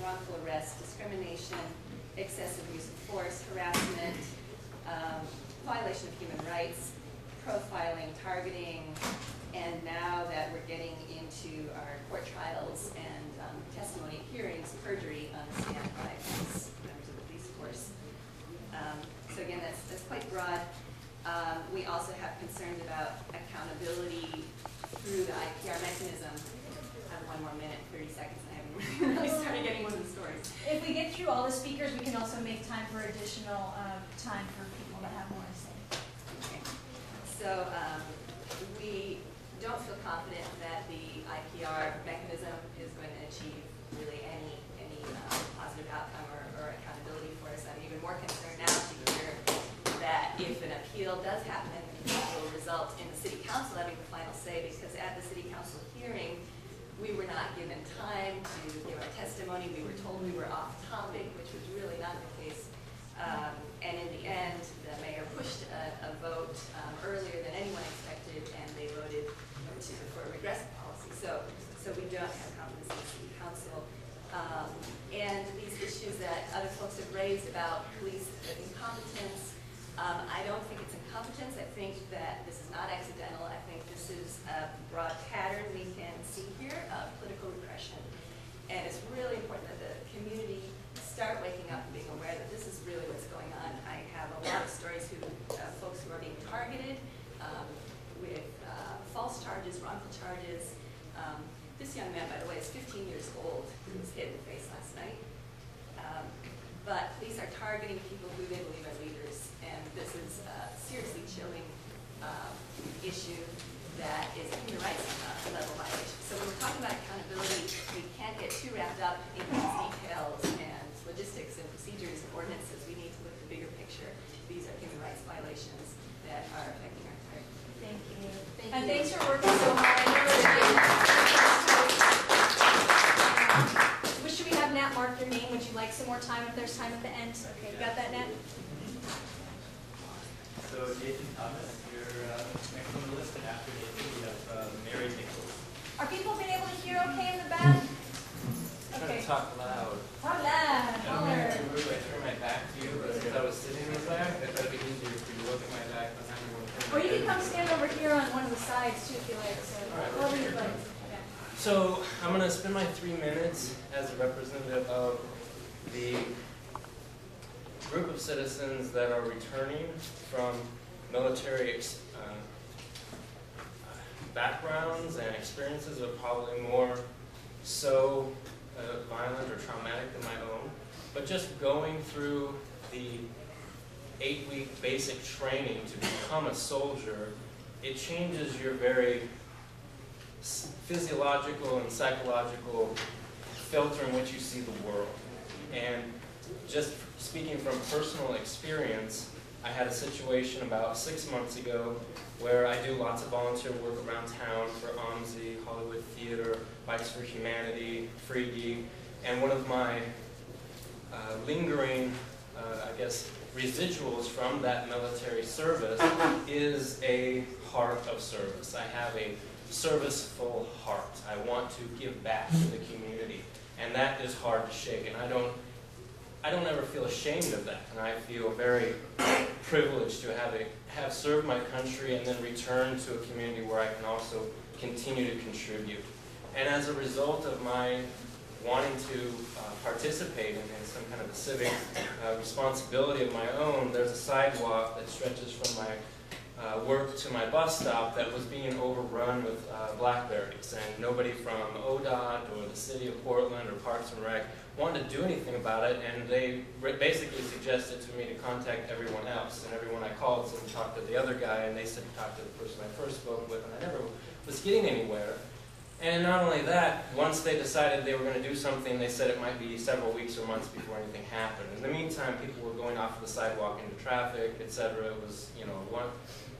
wrongful arrest, discrimination, excessive use of force, harassment, violation of human rights, profiling, targeting, and now that we're getting into our court trials and testimony hearings, perjury on the stand by members of the police force. So again, that's quite broad. We also have concerns about accountability through the IPR mechanism. I have one more minute, 30 seconds, and I haven't really started getting one of the stories. If we get through all the speakers, we can also make time for additional time for people that have more to say. Okay. So we don't feel confident that the IPR mechanism is going to achieve really any positive outcome or accountability for us. I'm even more concerned now to hear that if an appeal does happen, it will result in the city council having the final say, because at the city council hearing, we were not given time to give our testimony. We were told we were off topic, which was really not the case. And in the end, the mayor pushed a vote earlier than anyone expected, and they voted for a regressive policy. So we don't have confidence in the city council. And these issues that other folks have raised about police incompetence, I don't think it's incompetence. I think that this is not accidental. I think this is a broad pattern we can see here of political repression. And it's really important that the community start waking up and being aware that this is really what's going on. I have a lot of stories of folks who are being targeted with false charges, wrongful charges. This young man, by the way, is 15 years old. He was hit in the face last night. But police are targeting people who they believe are leaders, and this is a seriously chilling issue that is a human rights level violation. So when we're talking about accountability, we can't get too wrapped up in these details and logistics and procedures and ordinances. We need to look at the bigger picture. These are human rights violations that are affecting our entire community. Thank you. Thank And you. thanks for working so hard. Should we have Nat mark your name? Would you like some more time if there's time at the end? Okay, you got that, Nat? So J25, you're next on the list, and after J2 we have Mary Nichols. Are people being able to hear okay in the back? I'm trying Okay. to talk loud. Talk loud. Holler. I turn my back to you, but since I was sitting in the back, I thought it'd be easier for you to look at my back than having one turn. Or you can come stand over here on one of the sides too if you like. So wherever you'd like. Okay. So I'm going to spend my 3 minutes as a representative of the group of citizens that are returning from military backgrounds and experiences that are probably more so violent or traumatic than my own. But just going through the 8-week basic training to become a soldier, it changes your very physiological and psychological filter in which you see the world. And just speaking from personal experience, I had a situation about 6 months ago where I do lots of volunteer work around town for OMSI, Hollywood Theater, Bikes for Humanity, Freebie, and one of my lingering, I guess, residuals from that military service is a heart of service. I have a serviceful heart. I want to give back to the community, and that is hard to shake. And I don't ever feel ashamed of that, and I feel very privileged to have served my country and then return to a community where I can also continue to contribute. And as a result of my wanting to participate in some kind of a civic responsibility of my own, there's a sidewalk that stretches from my work to my bus stop that was being overrun with blackberries, and nobody from ODOT or the city of Portland or Parks and Rec wanted to do anything about it, and they basically suggested to me to contact everyone else. And everyone I called said to talk to the other guy, and they said to talk to the person I first spoke with, and I never was getting anywhere. And not only that, once they decided they were going to do something, they said it might be several weeks or months before anything happened. In the meantime, people were going off the sidewalk into traffic, etc. It was,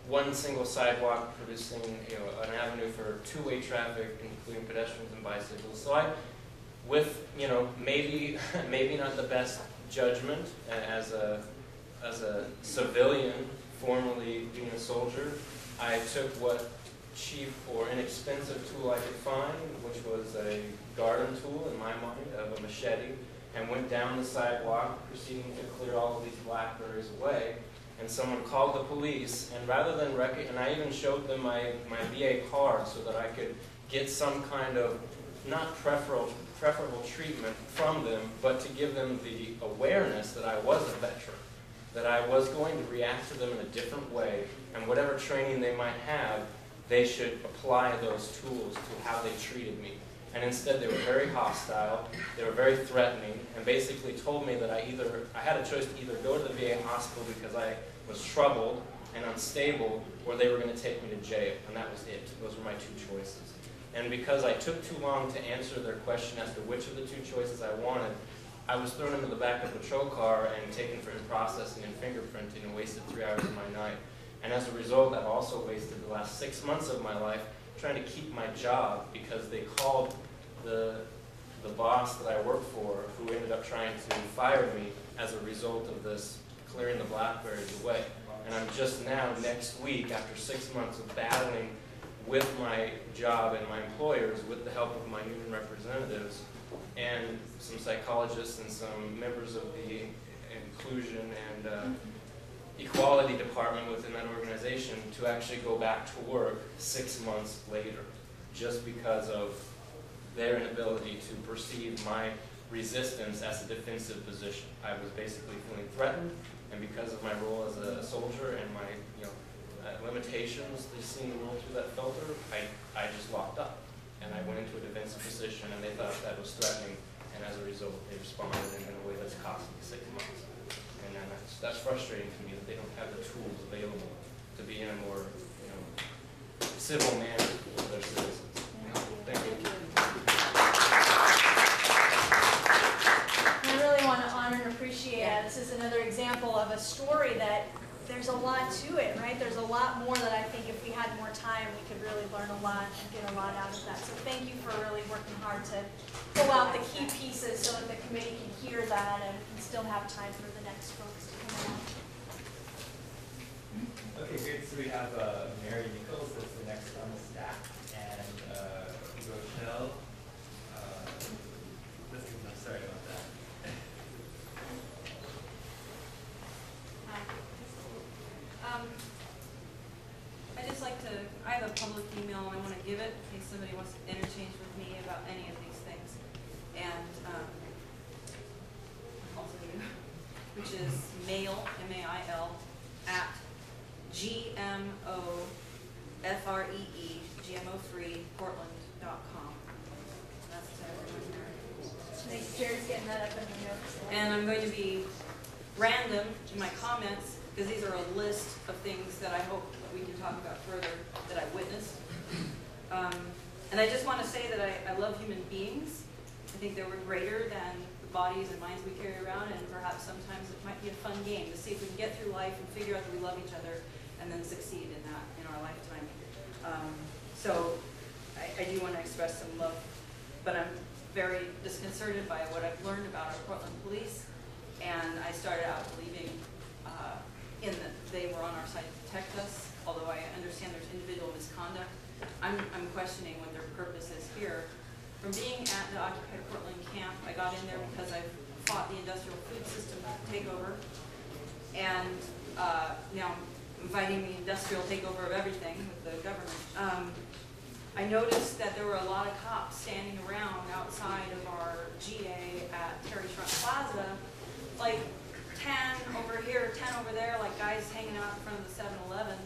one single sidewalk producing, an avenue for two-way traffic, including pedestrians and bicycles. So I, with, maybe not the best judgment as a civilian, formerly being a soldier, I took what cheap or inexpensive tool I could find, which was a garden tool in my mind of a machete, and went down the sidewalk, proceeding to clear all of these blackberries away. And someone called the police, and rather than and I even showed them my VA card so that I could get some kind of, not preferable treatment from them, but to give them the awareness that I was a veteran, that I was going to react to them in a different way, and whatever training they might have, they should apply those tools to how they treated me. And instead they were very hostile, they were very threatening, and basically told me that I had a choice to either go to the VA hospital because I was troubled and unstable, or they were going to take me to jail, and that was it. Those were my two choices. And because I took too long to answer their question as to which of the two choices I wanted, I was thrown into the back of a patrol car and taken for in-processing and fingerprinting and wasted 3 hours of my night. And as a result, I've also wasted the last 6 months of my life trying to keep my job because they called the boss that I worked for, who ended up trying to fire me as a result of this clearing the blackberries away. And I'm just now, next week, after 6 months of battling with my job and my employers, with the help of my union representatives and some psychologists and some members of the inclusion and equality department within that organization, to actually go back to work 6 months later, just because of their inability to perceive my resistance as a defensive position. I was basically feeling threatened, and because of my role as a soldier and my limitations, just seeing the world through that filter, I just locked up. And I went into a defensive position, and they thought that was threatening, and as a result, they responded in a way that's cost me 6 months. And that's frustrating to me, that they don't have the tools available to be in a more civil manner with their citizens. Thank you. I really want to honor and appreciate that. This is another example of a story that there's a lot to it, right? There's a lot more that I think if we had more time, we could really learn a lot and get a lot out of that. So thank you for really working hard to pull out the key pieces so that the committee can hear that and still have time for the next folks to come on. Okay, great. So we have Mary Nichols that's the next on the stack, and Rochelle. Sorry about that. I just like to, I have a public email and I want to give it in case somebody wants to interchange with me about any of these things. And also you, which is mail, M-A-I-L, at GMOFREE, That's to everyone there. Jared's getting that up in the notes. And I'm going to be random in my comments, because these are a list of things that I hope that we can talk about further that I witnessed. And I just want to say that I love human beings. I think that we're greater than the bodies and minds we carry around, and perhaps sometimes it might be a fun game to see if we can get through life and figure out that we love each other and then succeed in that in our lifetime. So I do want to express some love, but I'm very disconcerted by what I've learned about our Portland police. And I started out believing in that they were on our side to protect us, although I understand there's individual misconduct. I'm questioning what their purpose is here. From being at the Occupied Portland camp, I got in there because I fought the industrial food system takeover. And now I'm fighting the industrial takeover of everything with the government. I noticed that there were a lot of cops standing around outside of our GA at Terry Shrunk Plaza, like 10 over here, 10 over there, like guys hanging out in front of the 7-Eleven.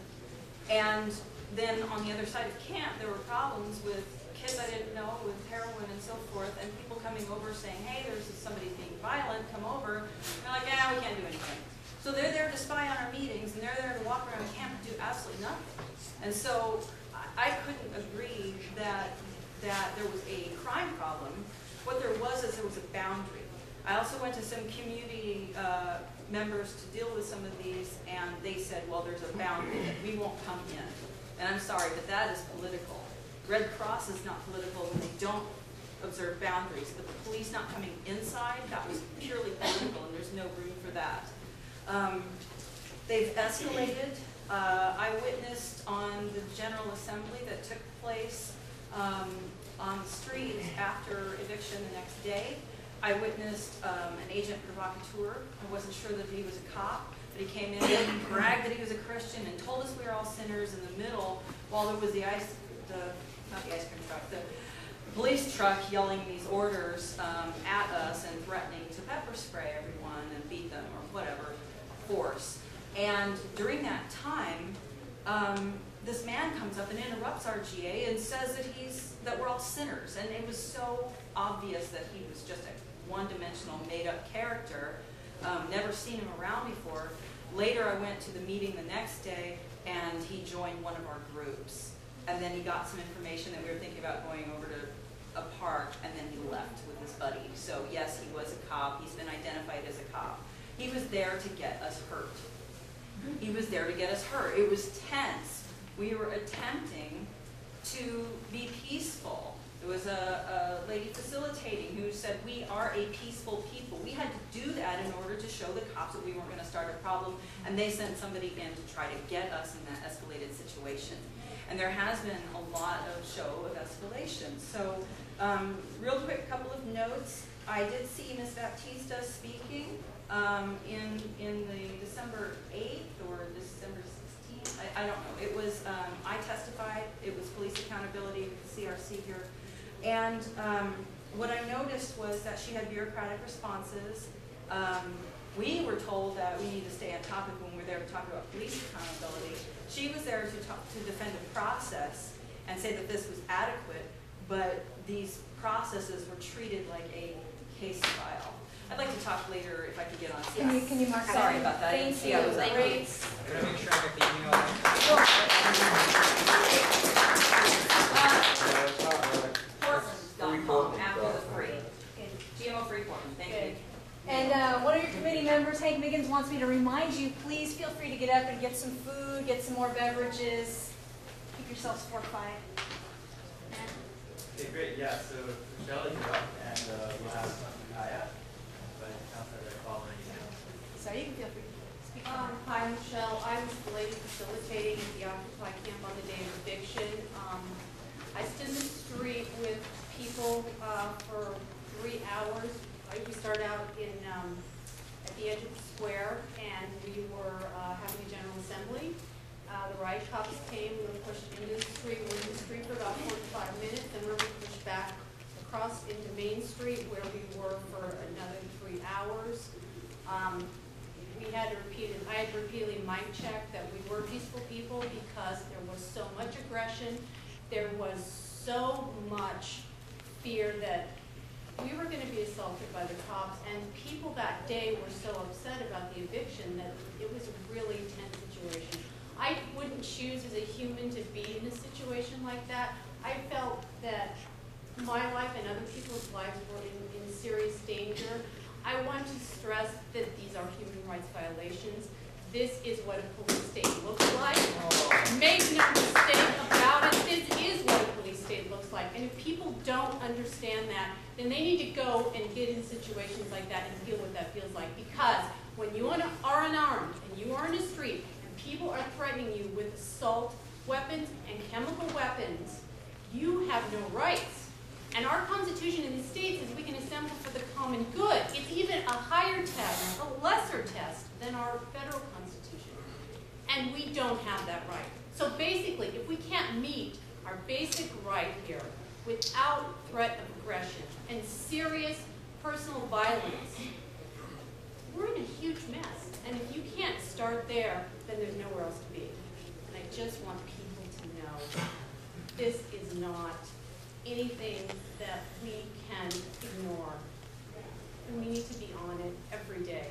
And then on the other side of camp, there were problems with kids I didn't know, with heroin and so forth, and people coming over saying, hey, there's somebody being violent, come over. And they're like, yeah, we can't do anything. So they're there to spy on our meetings, and they're there to walk around camp and do absolutely nothing. And so I couldn't agree that there was a crime problem. What there was is there was a boundary. I also went to some community members to deal with some of these, and they said, well, there's a boundary that we won't come in. And I'm sorry, but that is political. Red Cross is not political when they don't observe boundaries, but the police not coming inside, that was purely political, and there's no room for that. They've escalated. I witnessed on the General Assembly that took place on the street after eviction the next day. I witnessed an agent provocateur. I wasn't sure that he was a cop, but he came in and bragged that he was a Christian and told us we were all sinners in the middle while there was not the ice cream truck, the police truck yelling these orders at us and threatening to pepper spray everyone and beat them or whatever force. And during that time, this man comes up and interrupts our GA and says that we're all sinners. And it was so obvious that he was just a one-dimensional, made-up character. Never seen him around before. Later, I went to the meeting the next day, and he joined one of our groups. And then he got some information that we were thinking about going over to a park, and then he left with his buddy. So yes, he was a cop. He's been identified as a cop. He was there to get us hurt. He was there to get us hurt. It was tense. We were attempting to be peaceful. There was a lady facilitating who said, we are a peaceful people. We had to do that in order to show the cops that we weren't going to start a problem, and they sent somebody in to try to get us in that escalated situation. And there has been a lot of show of escalation. So real quick, a couple of notes. I did see Ms. Baptista speaking in the December 8th or December 16th. I don't know. It was, I testified. It was police accountability with the CRC here. And what I noticed was that she had bureaucratic responses. We were told that we need to stay on topic when we're there to talk about police accountability. She was there to defend a process and say that this was adequate, but these processes were treated like a case file. I'd like to talk later if I could get on. Can you mark that? Sorry about that. I didn't see I was up. I'm going to make sure I get the email. Portland.com after the free. GMO free Portland. Thank you. And one of your committee members, Hank Miggins, wants me to remind you, please feel free to get up and get some food, get some more beverages. Keep yourselves fortified. Okay, great. Yeah, so Michelle, you're up, and we'll have Kaya. But Councilor following you now. So you can feel free to speak. Hi, Michelle. I was the lady facilitating at the Occupy camp on the day of eviction. I stood in the street with people for 3 hours. We started out at the edge of the square, and we were having a general assembly. The riot cops came, we were pushed into the street. We were in the street for about 45 minutes, then we were pushed back across into Main Street, where we were for another 3 hours. I had repeatedly mic checked that we were peaceful people because there was so much aggression. There was so much fear that we were going to be assaulted by the cops, and people that day were so upset about the eviction that it was a really tense situation. I wouldn't choose as a human to be in a situation like that. I felt that my life and other people's lives were in serious danger. I want to stress that these are human rights violations. This is what a police state looks like. Make no mistake about it, this is what a police state looks like. And if people don't understand that, then they need to go and get in situations like that and feel what that feels like. Because when you are unarmed and you are in a street and people are threatening you with assault weapons and chemical weapons, you have no rights. And our Constitution in the states is we can assemble for the common good. It's even a higher test, a lesser test than our federal Constitution. And we don't have that right. So basically, if we can't meet our basic right here without threat of aggression and serious personal violence, we're in a huge mess. And if you can't start there, then there's nowhere else to be. And I just want people to know this is not anything that we can ignore. And we need to be on it every day.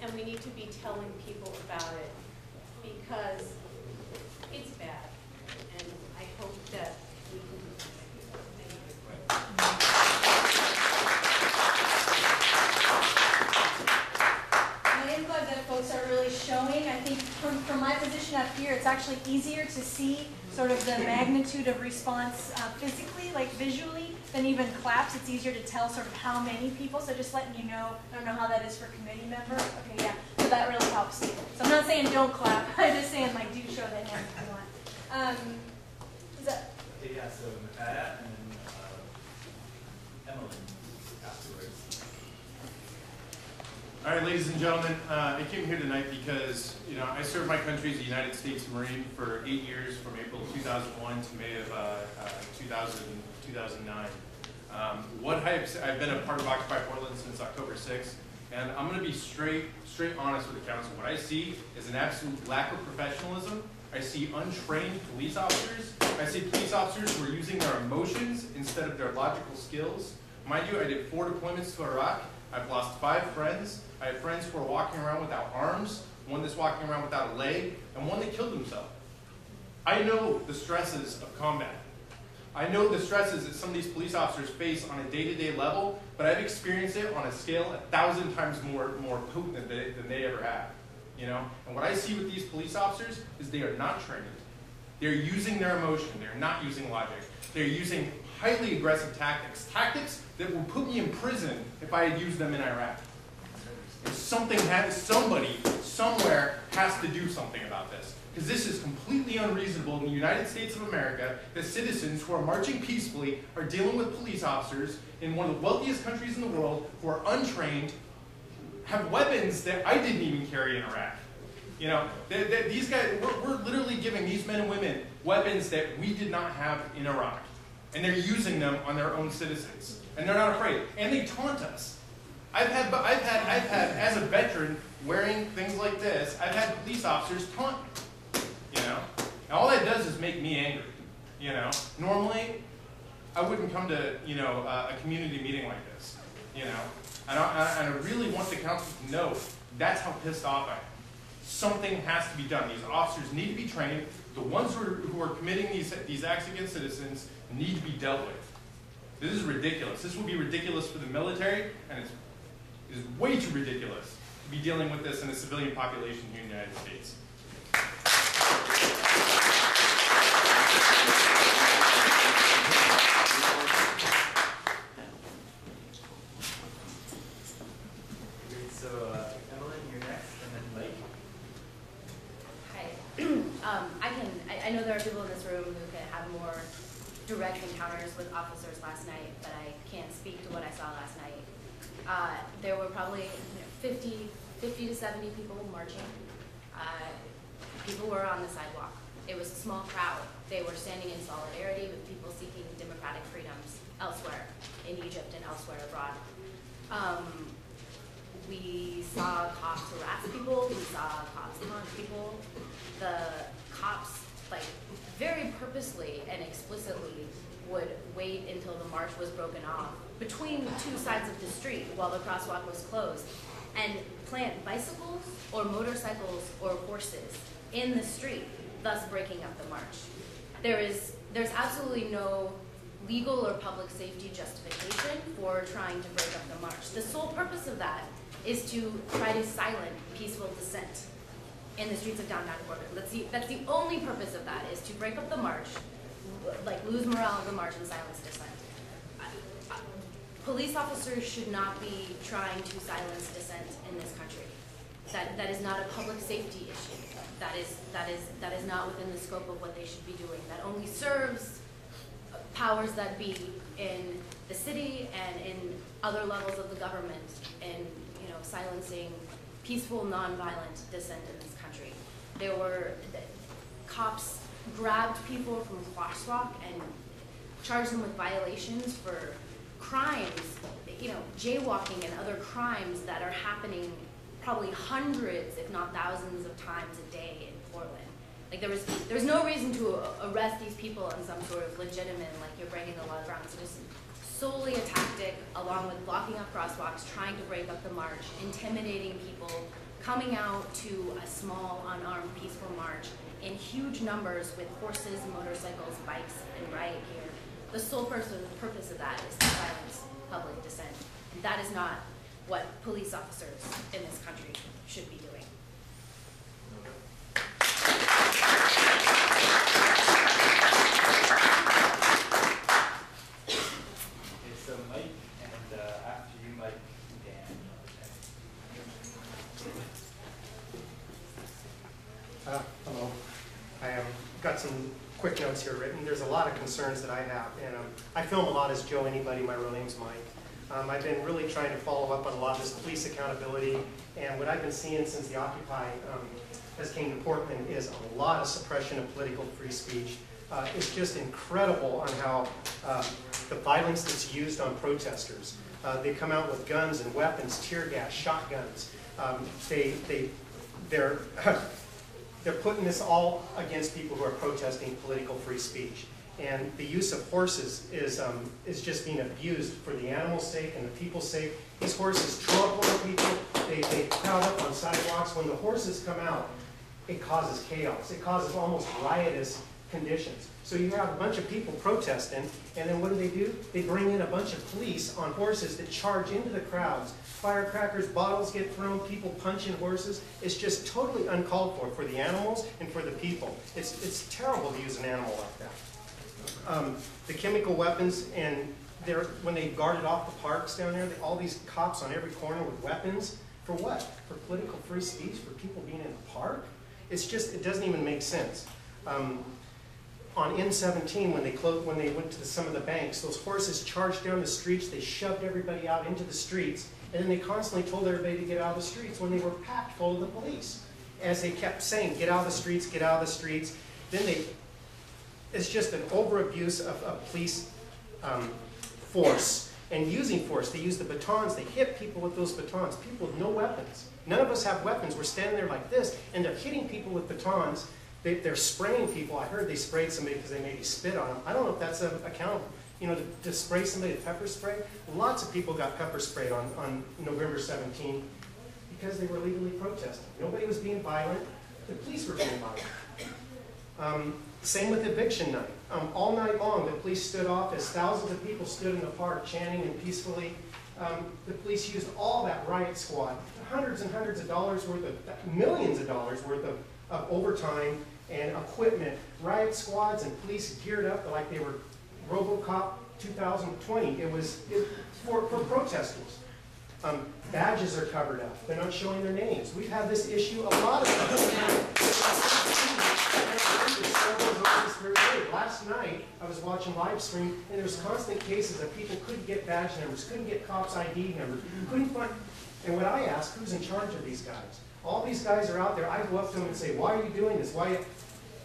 And we need to be telling people about it because it's bad. And I hope that we can do something. I am glad that folks are really showing. I think from my position up here, it's actually easier to see sort of the magnitude of response physically, like visually, than even claps. It's easier to tell sort of how many people. So just letting you know, I don't know how that is for committee members. Okay, yeah, so that really helps. So I'm not saying don't clap. I'm just saying like do show that hand if you want. Is that? Okay, yeah, so Micaiah and then Emily afterwards. All right, ladies and gentlemen, I came here tonight because, you know, I served my country as a United States Marine for 8 years, from April 2001 to May of 2009. I've been a part of Occupy Portland since October 6th, and I'm going to be straight honest with the council. What I see is an absolute lack of professionalism. I see untrained police officers. I see police officers who are using their emotions instead of their logical skills. Mind you, I did 4 deployments to Iraq. I've lost 5 friends. I have friends who are walking around without arms, one that's walking around without a leg, and one that killed himself. I know the stresses of combat. I know the stresses that some of these police officers face on a day-to-day level, but I've experienced it on a scale 1,000 times more potent than they ever have. You know? And what I see with these police officers is they are not trained. They're using their emotion. They're not using logic. They're using highly aggressive tactics. Tactics that will put me in prison if I had used them in Iraq. And somebody somewhere has to do something about this. Because this is completely unreasonable in the United States of America that citizens who are marching peacefully are dealing with police officers in one of the wealthiest countries in the world who are untrained, have weapons that I didn't even carry in Iraq. You know, these guys, we're literally giving these men and women weapons that we did not have in Iraq. And they're using them on their own citizens. And they're not afraid. And they taunt us. I've had, as a veteran, wearing things like this, I've had police officers taunt me. You know? And all that does is make me angry. You know? Normally, I wouldn't come to, you know, a community meeting like this. You know? And I really want the council to know that's how pissed off I am. Something has to be done. These officers need to be trained. The ones who are committing these acts against citizens need to be dealt with. This is ridiculous. This will be ridiculous for the military, and it is way too ridiculous to be dealing with this in a civilian population here in the United States. So, Evelyn, you're next, and then Mike. Hi. I know there are people in this room who can have more direct encounters with officers last night, but I can't speak to what I saw last night. There were probably 50 to 70 people marching. People were on the sidewalk. It was a small crowd. They were standing in solidarity with people seeking democratic freedoms elsewhere in Egypt and elsewhere abroad. We saw cops harass people. We saw cops taunt people. The cops, like, very purposely and explicitly would wait until the march was broken off between 2 sides of the street while the crosswalk was closed and plant bicycles or motorcycles or horses in the street, thus breaking up the march. There's absolutely no legal or public safety justification for trying to break up the march. The sole purpose of that is to try to silence peaceful dissent in the streets of downtown Portland. That's the only purpose of that, is to break up the march, like lose morale of the march and silence dissent. Police officers should not be trying to silence dissent in this country. That is not a public safety issue. That is not within the scope of what they should be doing. That only serves powers that be in the city and in other levels of the government in, you know, silencing peaceful, nonviolent dissent in this country. There were cops grabbed people from crosswalk and charged them with violations for crimes, you know, jaywalking and other crimes that are happening probably hundreds, if not thousands of times a day in Portland. Like there was no reason to arrest these people on some sort of legitimate, like you're breaking the law grounds. It was solely a tactic, along with blocking up crosswalks, trying to break up the march, intimidating people, coming out to a small, unarmed, peaceful march in huge numbers with horses, motorcycles, bikes, and riot gear. The sole purpose of that is to silence public dissent. And that is not what police officers in this country should be doing. Okay, so Mike, and after you, Mike, Dan. Hello. I got some quick notes here written. There's a lot of concerns that I have, and I film a lot as Joe Anybody. My real name's Mike. I've been really trying to follow up on a lot of this police accountability, and what I've been seeing since the Occupy has came to Portland is a lot of suppression of political free speech. It's just incredible on how the violence that's used on protesters. They come out with guns and weapons, tear gas, shotguns. They're putting this all against people who are protesting political free speech. And the use of horses is just being abused for the animals' sake and the people's sake. These horses trample on people. They crowd up on sidewalks. When the horses come out, it causes chaos. It causes almost riotous conditions. So you have a bunch of people protesting, and then what do? They bring in a bunch of police on horses that charge into the crowds. Firecrackers, bottles get thrown, people punching horses. It's just totally uncalled for the animals and for the people. It's terrible to use an animal like that. The chemical weapons, and when they guarded off the parks down there, all these cops on every corner with weapons. For what? For political free speech? For people being in the park? It's just, it doesn't even make sense. On N17, when they went to some of the banks, those horses charged down the streets, they shoved everybody out into the streets, and then they constantly told everybody to get out of the streets when they were packed full of the police. As they kept saying, get out of the streets, get out of the streets. Then it's just an over-abuse of police force and using force. They use the batons, they hit people with those batons, people with no weapons. None of us have weapons. We're standing there like this, and they're hitting people with batons. They're spraying people. I heard they sprayed somebody because they maybe spit on them. I don't know if that's accountable. You know, to spray somebody with pepper spray. Lots of people got pepper sprayed on November 17 because they were legally protesting. Nobody was being violent. The police were being violent. Same with eviction night. All night long, the police stood off as thousands of people stood in the park chanting and peacefully. The police used all that riot squad, hundreds and hundreds of dollars worth of, millions of dollars worth of overtime and equipment, riot squads and police geared up like they were RoboCop 2020. It was for protesters. Badges are covered up. They're not showing their names. We've had this issue a lot of times. Last night, I was watching live stream, and there was constant cases of people couldn't get badge numbers, couldn't get cops' ID numbers, couldn't find. And when I ask, who's in charge of these guys? All these guys are out there. I go up to them and say, why are you doing this? Why?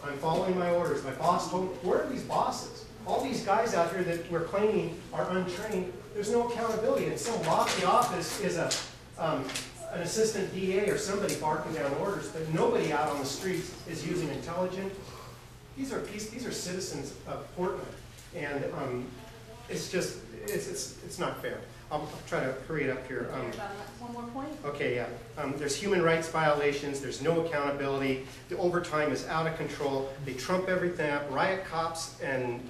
I'm following my orders. My boss told me. Where are these bosses? All these guys out here that we're claiming are untrained, there's no accountability. In some lofty office is an assistant DA or somebody barking down orders, but nobody out on the streets is using intelligence. These are citizens of Portland, and it's just it's not fair. I'll try to hurry it up here. One more point? Okay, yeah. There's human rights violations. There's no accountability. The overtime is out of control. They trump everything up. Riot cops and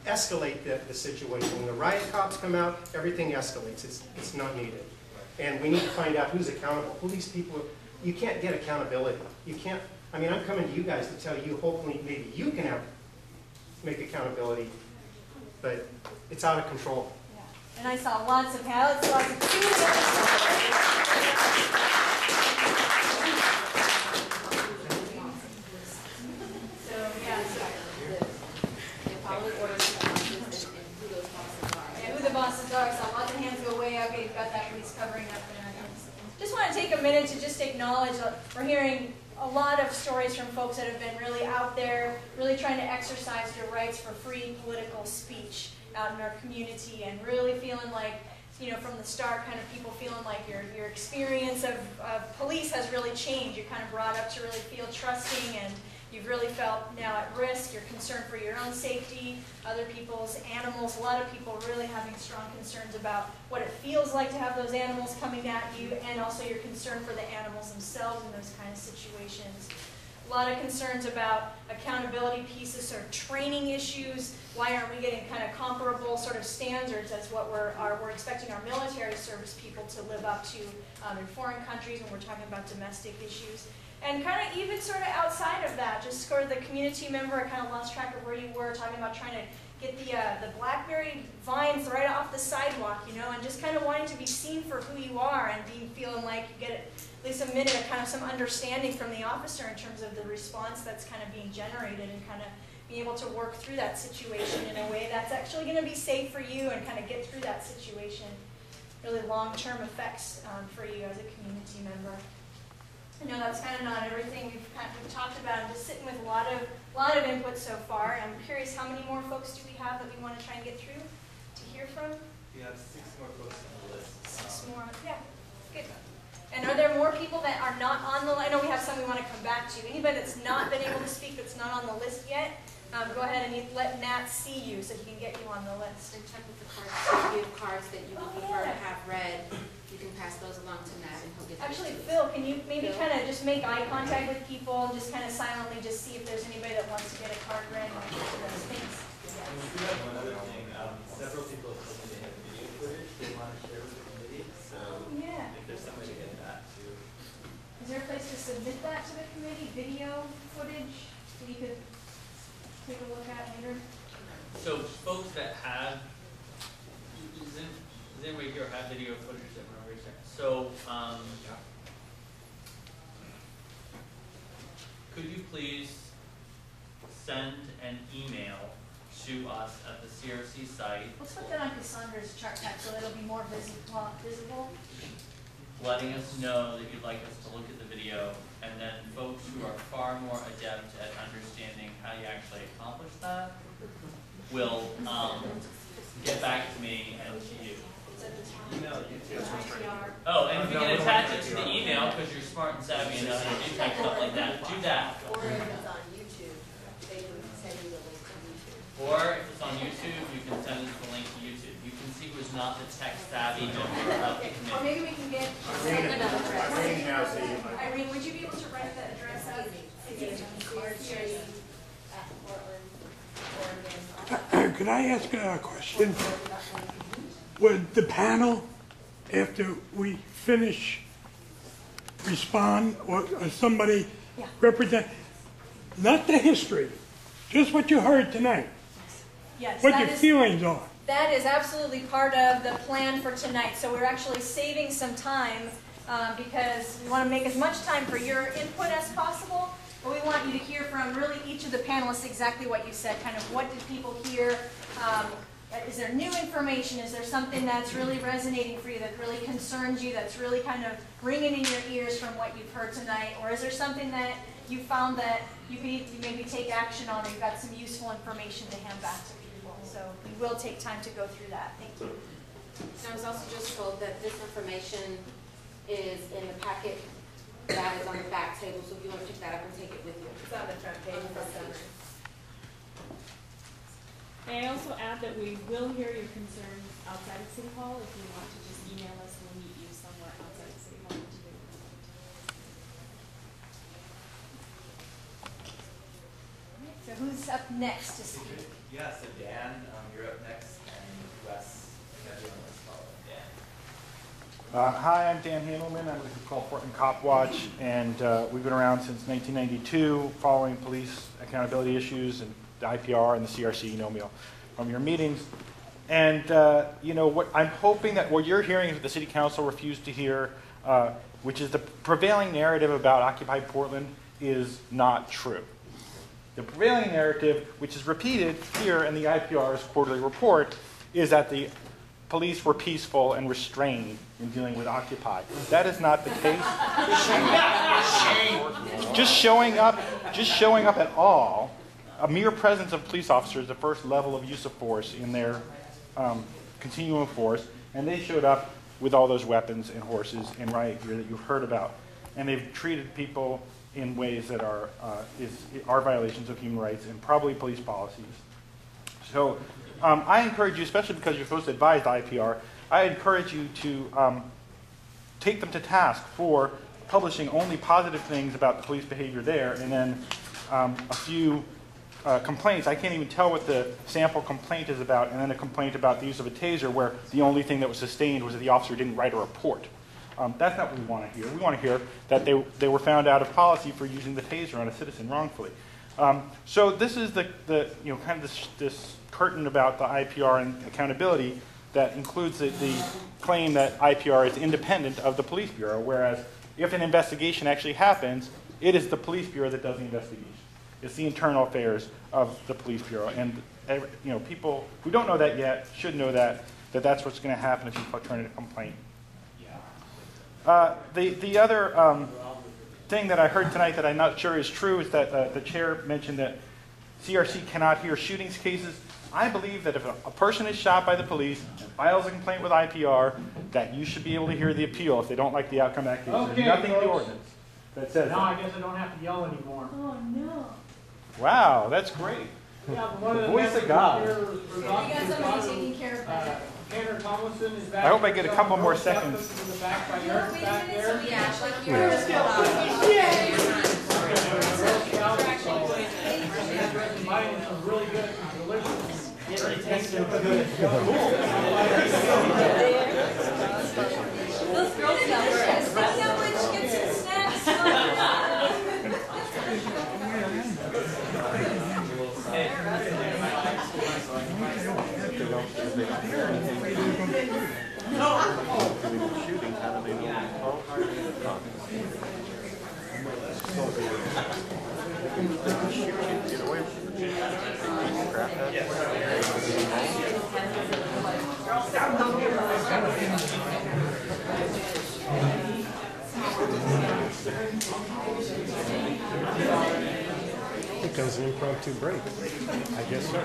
escalate the situation. When the riot cops come out, everything escalates. It's not needed. And we need to find out who's accountable. Who these people, you can't get accountability. You can't, I mean, I'm coming to you guys to tell you, hopefully, maybe you can make accountability, but it's out of control. And I saw lots of hands, lots of cheers. So, yeah. Probably order the bosses and who those bosses are. Yeah, who the bosses are. So lots of hands go way up. You've got that police covering up there. Just want to take a minute to just acknowledge we're hearing a lot of stories from folks that have been really out there, really trying to exercise their rights for free political speech out in our community, and really feeling like, you know, from the start, kind of people feeling like your experience of police has really changed. You're kind of brought up to really feel trusting, and you've really felt now at risk. You're concerned for your own safety, other people's animals. A lot of people really having strong concerns about what it feels like to have those animals coming at you, and also your concern for the animals themselves in those kind of situations. A lot of concerns about accountability pieces or training issues. Why aren't we getting kind of comparable sort of standards as what we're expecting our military service people to live up to in foreign countries when we're talking about domestic issues? And kind of even sort of outside of that, just sort of the community member, I kind of lost track of where you were, talking about trying to get the blackberry vines right off the sidewalk, you know, and just kind of wanting to be seen for who you are, and feeling like you get at least a minute of kind of some understanding from the officer in terms of the response that's kind of being generated, and kind of being able to work through that situation in a way that's actually going to be safe for you and kind of get through that situation. really long-term effects for you as a community member. I know that's kind of not everything we've talked about. I'm just sitting with a lot of input so far. I'm curious, how many more folks do we have that we want to try and get through to hear from? We have 6 more folks on the list. 6 more, yeah, good. And are there more people that are not on the list? I know we have some we want to come back to. Anybody that's not been able to speak that's not on the list yet, go ahead and let Nat see you so he can get you on the list. And check with the cards. So you have cards that you would prefer to have read. You can pass those along to Nat and he'll get those. Actually, Phil, can you maybe kind of just make eye contact with people, just kind of silently just see if there's anybody that wants to get a card read? Thanks. And we do have one other thing. Several people have told me they have video footage they want to share with the committee. So Yeah. if there's some way to get that too. Is there a place to submit that to the committee, video footage that you could take a look at later? So folks that have, does anybody here have video footage that we're already sharing? So, could you please send an email to us at the CRC site, Let's put that on Cassandra's chart pack so that it'll be more visible. letting us know that you'd like us to look at the video, and then folks who are far more adept at understanding how you actually accomplish that will get back to me and to you. Email YouTube. Oh, and if you can attach it to the email because you're smart and savvy and know how to do stuff like that, do that. Or if it's on YouTube, they can send you the link to YouTube. Or if it's on YouTube, you can send us the link to YouTube. You can see who's not the tech savvy member of the Or committee. maybe we can get Irene, would you be able to write that address out? Could I ask a question? Would the panel, after we finish, respond, or somebody represent, not the history, just what you heard tonight, Yes, what your feelings are? that is absolutely part of the plan for tonight. So we're actually saving some time because we want to make as much time for your input as possible. But we want you to hear from really each of the panelists exactly what you said, kind of what did people hear, is there new information, is there something that's really resonating for you, that really concerns you, that's really kind of ringing in your ears from what you've heard tonight, or is there something that you found that you maybe take action on, or you've got some useful information to hand back to people. So we will take time to go through that. Thank you. And I was also just told that this information is in the packet that is on the back table, so if you want to pick that up and take it with you. It's on the front page. On the front page. May I also add that we will hear your concerns outside of City Hall. If you want to just email us, we'll meet you somewhere outside of City Hall today. So who's up next to speak? Yeah, so Dan, you're up next, and Wes, everyone was following Dan. Hi, I'm Dan Handelman. I'm with a group called Portland Cop Watch, and we've been around since 1992 following police accountability issues and the IPR and the CRC. You know me from your meetings. And, you know, what I'm hoping that what you're hearing is what the City Council refused to hear, which is the prevailing narrative about Occupy Portland is not true. The prevailing narrative, which is repeated here in the IPR's quarterly report, is that the police were peaceful and restrained in dealing with Occupy. That is not the case. Just showing up at all, a mere presence of police officers, the first level of use of force in their continuum of force, and they showed up with all those weapons and horses and riot gear that you've heard about. And they've treated people in ways that are violations of human rights and probably police policies. So I encourage you, especially because you're supposed to advise the IPR, I encourage you to take them to task for publishing only positive things about the police behavior there, and then a few complaints. I can't even tell what the sample complaint is about, and then a complaint about the use of a taser where the only thing that was sustained was that the officer didn't write a report. That's not what we want to hear. We want to hear that they were found out of policy for using the taser on a citizen wrongfully. So this is the you know, kind of this curtain about the IPR and accountability that includes the claim that IPR is independent of the police bureau, whereas if an investigation actually happens, it is the police bureau that does the investigation. It's the internal affairs of the police bureau, and you know, people who don't know that yet should know that. that that's what's going to happen if you turn in a complaint. The other thing that I heard tonight that I'm not sure is true is that the chair mentioned that CRC cannot hear shootings cases. I believe that if a person is shot by the police and files a complaint with IPR, that you should be able to hear the appeal if they don't like the outcome of that case. Okay, There's nothing in the folks. ordinance that says Now I that. guess I don't have to yell anymore. Oh, no. Wow, that's great. Yeah, but one of The the voice members of God. here You got somebody taking care of that. Tanner Thomason is back. I hope I get a there. couple more Jeff seconds. is in the back by Eric back there. We actually hear We're it. still- Mine is really good, delicious. Very tasty. Those Girl Scouts, sandwich, get some snacks. It becomes an impromptu break. I guess so.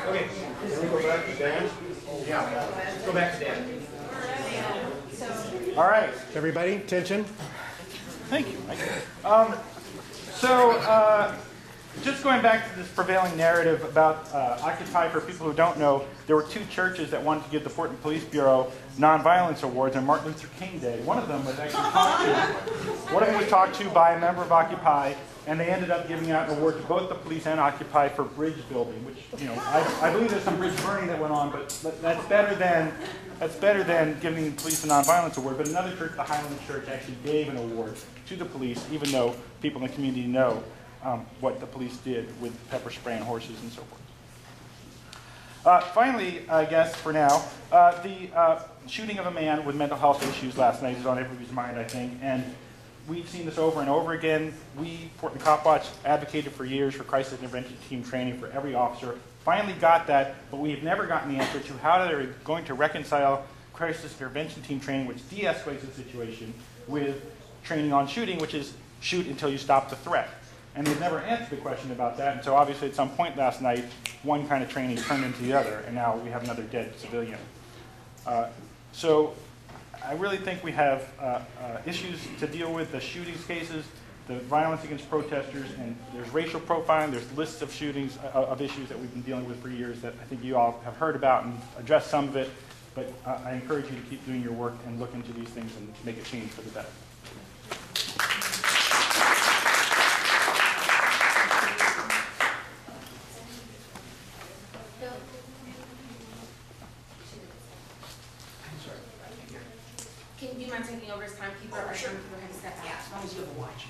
Okay, can we go back to Dan? Yeah, let's go back to Dan. All right. Everybody, attention. Thank you, Mike. Just going back to this prevailing narrative about Occupy, for people who don't know, there were two churches that wanted to give the Portland Police Bureau Nonviolence Awards on Martin Luther King Day. One of them was actually talked to by a member of Occupy, and they ended up giving out an award to both the police and Occupy for bridge building, which, you know, I believe there's some bridge burning that went on, but that's better than giving the police a nonviolence award. But another church, the Highland Church, actually gave an award to the police, even though people in the community know what the police did with pepper spray and horses and so forth. Finally, I guess for now, the shooting of a man with mental health issues last night is on everybody's mind, I think, and we've seen this over and over again. We, Portland Cop Watch, advocated for years for crisis intervention team training for every officer. Finally got that, but we've never gotten the answer to how they're going to reconcile crisis intervention team training, which de-escalates the situation, with training on shooting, which is shoot until you stop the threat. And they've never answered the question about that, and so obviously at some point last night, one kind of training turned into the other, and now we have another dead civilian. So I really think we have issues to deal with, the shootings cases, the violence against protesters, and there's racial profiling, there's lists of shootings, of issues that we've been dealing with for years that I think you all have heard about and addressed some of it, but I encourage you to keep doing your work and look into these things and make a change for the better. Can you mind taking over as timekeeper? Our timekeeper has stepped out. As long as you have a watch.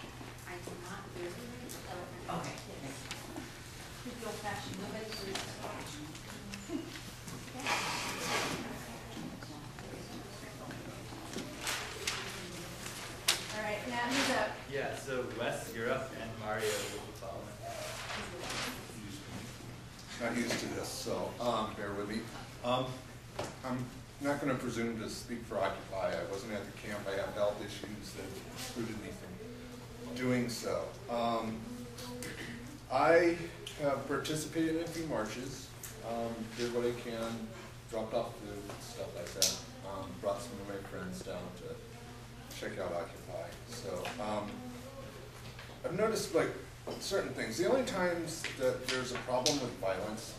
I do not. Okay. Go fast, nobody please. All right, now who's up? Yeah, so Wes, you're up, and Mario will be following. Not used to this, so bear with me. I'm not going to presume to speak for Occupy. I wasn't at the camp. I have health issues that precluded me from doing so. I have participated in a few marches, did what I can, dropped off food, stuff like that. Brought some of my friends down to check out Occupy. So I've noticed like certain things. The only times that there's a problem with violence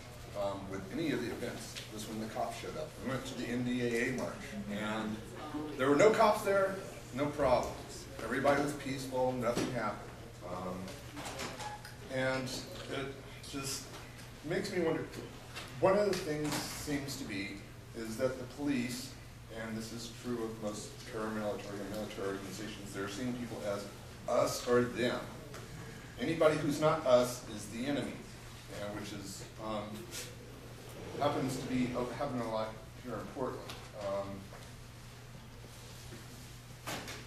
with any of the events was when the cops showed up. We went to the NDAA march, and there were no cops there, no problems. Everybody was peaceful, nothing happened. And it just makes me wonder, one of the things seems to be is that the police, and this is true of most paramilitary and military organizations, they're seeing people as us or them. Anybody who's not us is the enemy, which is happens to be happening a lot here in Portland.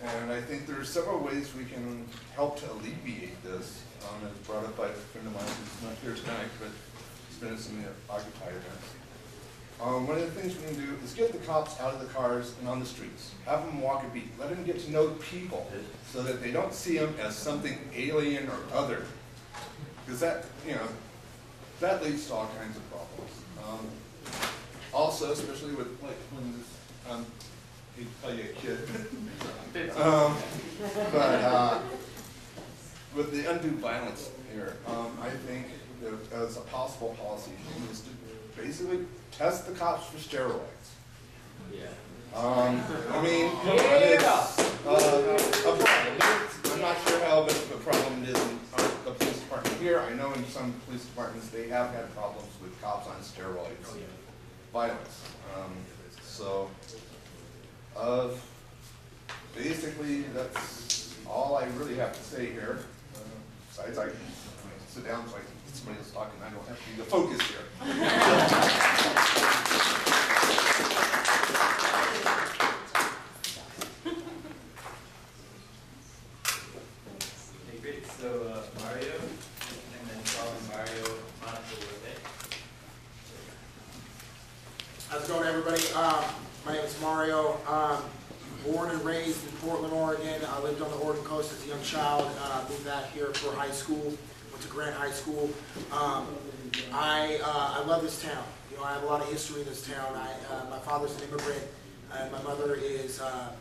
And I think there's several ways we can help to alleviate this. It's brought up by a friend of mine who's not here tonight, but he's been at some of the Occupy events. One of the things we can do is get the cops out of the cars and on the streets. Have them walk a beat. Let them get to know people so that they don't see them as something alien or other. Because that, that leads to all kinds of problems. Also, especially with, like, when this, I hate to tell you a kid, but with the undue violence here, I think that as a possible policy is to basically test the cops for steroids. Yeah. I mean, it's a problem. I'm not sure how big of a problem it is in the police department here. I know in some police departments they have had problems with cops on steroids, violence. Basically, that's all I really have to say here. Besides, I can sit down so I can get somebody else talking. I don't have to be the focus here. Okay, great. So Mario, and then following Mario, Monica Lorde. How's it going, everybody? My name is Mario. Born and raised in Portland, Oregon. I lived on the Oregon coast as a young child. Moved back here for high school. Went to Grant High School. I love this town. I have a lot of history in this town. My father's an immigrant, and my mother is home.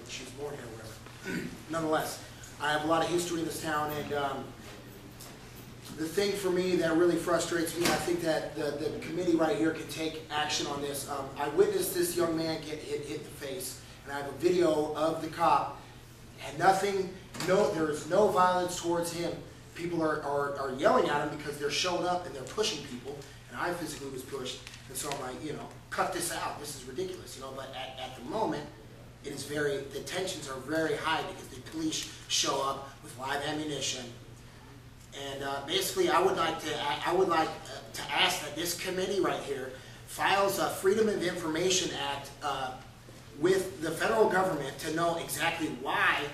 She was born here, or whatever. Nonetheless, I have a lot of history in this town, and the thing for me that really frustrates me, I think that the committee right here can take action on this. I witnessed this young man get hit in the face, and I have a video of the cop, and there is no violence towards him. People are yelling at him because they're showing up and they're pushing people, and I physically was pushed, and so I'm like, cut this out. This is ridiculous, but at the moment, the tensions are very high because the police show up with live ammunition. And basically, I would like to ask that this committee right here files a Freedom of Information Act with the federal government to know exactly why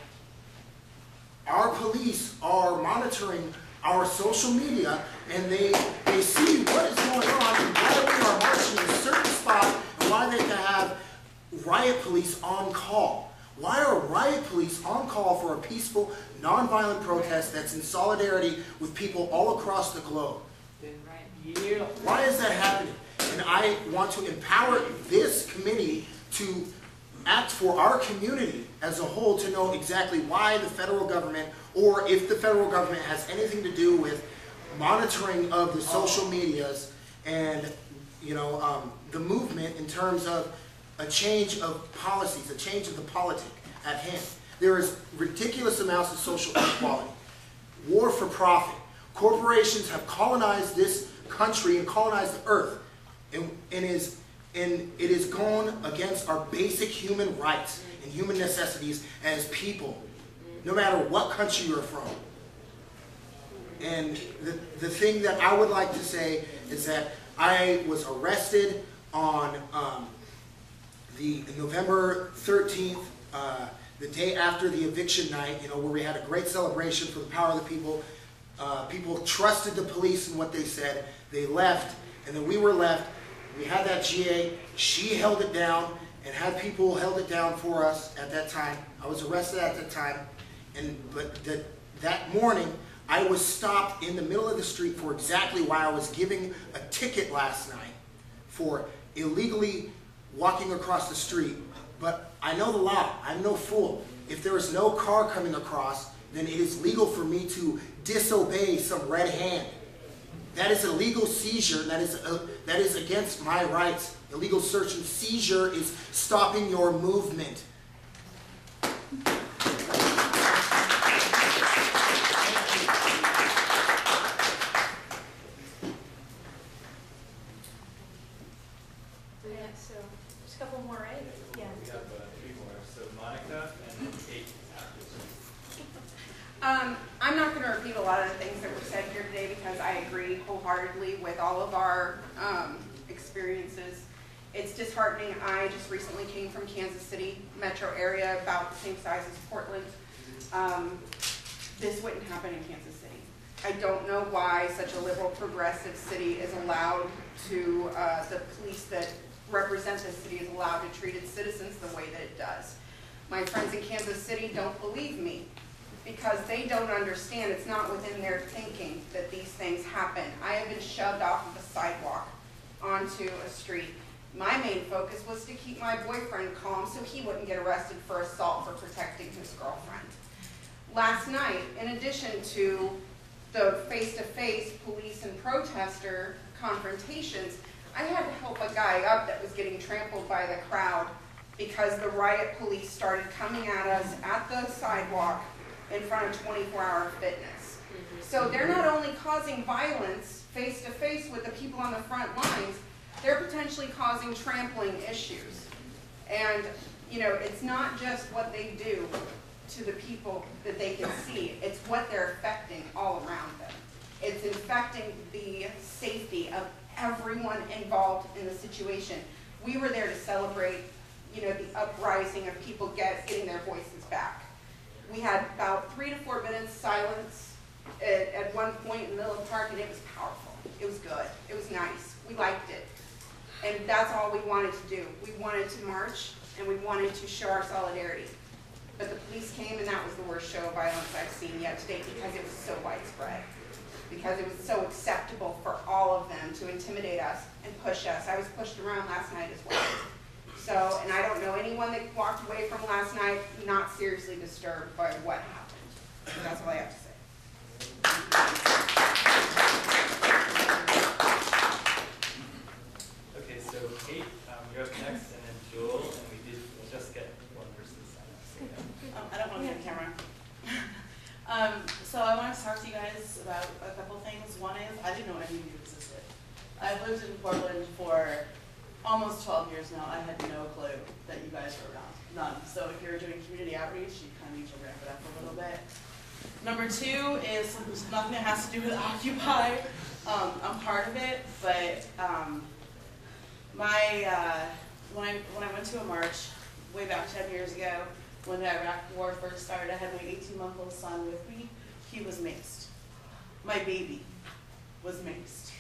our police are monitoring our social media, and they see what is going on and why we are marching in a certain spot and why they can have riot police on call. Why are riot police on call for a peaceful, nonviolent protest that's in solidarity with people all across the globe? Why is that happening? And I want to empower this committee to act for our community as a whole to know exactly why the federal government, or if the federal government has anything to do with monitoring of the social medias and the movement in terms of a change of policies, a change of the politic at hand. There is ridiculous amounts of social inequality. War for profit. Corporations have colonized this country and colonized the earth. And it is gone against our basic human rights and human necessities as people, no matter what country you're from. And the thing that I would like to say is that I was arrested on the November 13th, the day after the eviction night, where we had a great celebration for the power of the people. People trusted the police and what they said. They left, and then we were left. We had that GA. She held it down and had people held it down for us at that time. I was arrested at that time, but that morning, I was stopped in the middle of the street for exactly why I was giving a ticket last night for illegally walking across the street. But I know the law. I'm no fool. If there is no car coming across, then it is legal for me to disobey some red hand. That is a legal seizure. That is against my rights. Illegal search and seizure is stopping your movement. So, just a couple more, right? Yeah. We have 3 more. So Monica and then Kate after. I'm not going to repeat a lot of the things that were said here today because I agree wholeheartedly with all of our experiences. It's disheartening. I just recently came from Kansas City metro area, about the same size as Portland. This wouldn't happen in Kansas City. I don't know why such a liberal progressive city is allowed to, the police that represent this city is allowed to treat its citizens the way that it does. My friends in Kansas City don't believe me because they don't understand. It's not within their thinking that these things happen. I have been shoved off of a sidewalk onto a street. My main focus was to keep my boyfriend calm so he wouldn't get arrested for assault for protecting his girlfriend. Last night, in addition to the face-to-face police and protester confrontations, I had to help a guy up that was getting trampled by the crowd because the riot police started coming at us at the sidewalk in front of 24-Hour Fitness. So they're not only causing violence face-to-face with the people on the front lines, they're potentially causing trampling issues. And, you know, it's not just what they do to the people that they can see, it's what they're affecting all around them. It's infecting the safety of everyone involved in the situation. We were there to celebrate, you know, the uprising of people getting their voices back. We had about 3 to 4 minutes silence at one point in the middle of the park, and it was powerful. It was good. It was nice. We liked it. And that's all we wanted to do. We wanted to march, and we wanted to show our solidarity. But the police came, and that was the worst show of violence I've seen yet to date because it was so widespread. Because it was so acceptable for all of them to intimidate us and push us. I was pushed around last night as well. So, and I don't know anyone that walked away from last night not seriously disturbed by what happened. So that's all I have to say. Okay, so Kate, you're up next, and then Joel, and we did just get one person to sign up. So, yeah. I don't want to be on camera. So I wanted to talk to you guys about a couple things. One is, I didn't know any of you existed. I've lived in Portland for almost 12 years now. I had no clue that you guys were around. None. So if you're doing community outreach, you kind of need to ramp it up a little bit. Number 2 is nothing that has to do with Occupy. I'm part of it, but when I went to a march way back 10 years ago, when the Iraq War first started, I had my 18-month-old son with me. He was maced. My baby was maced.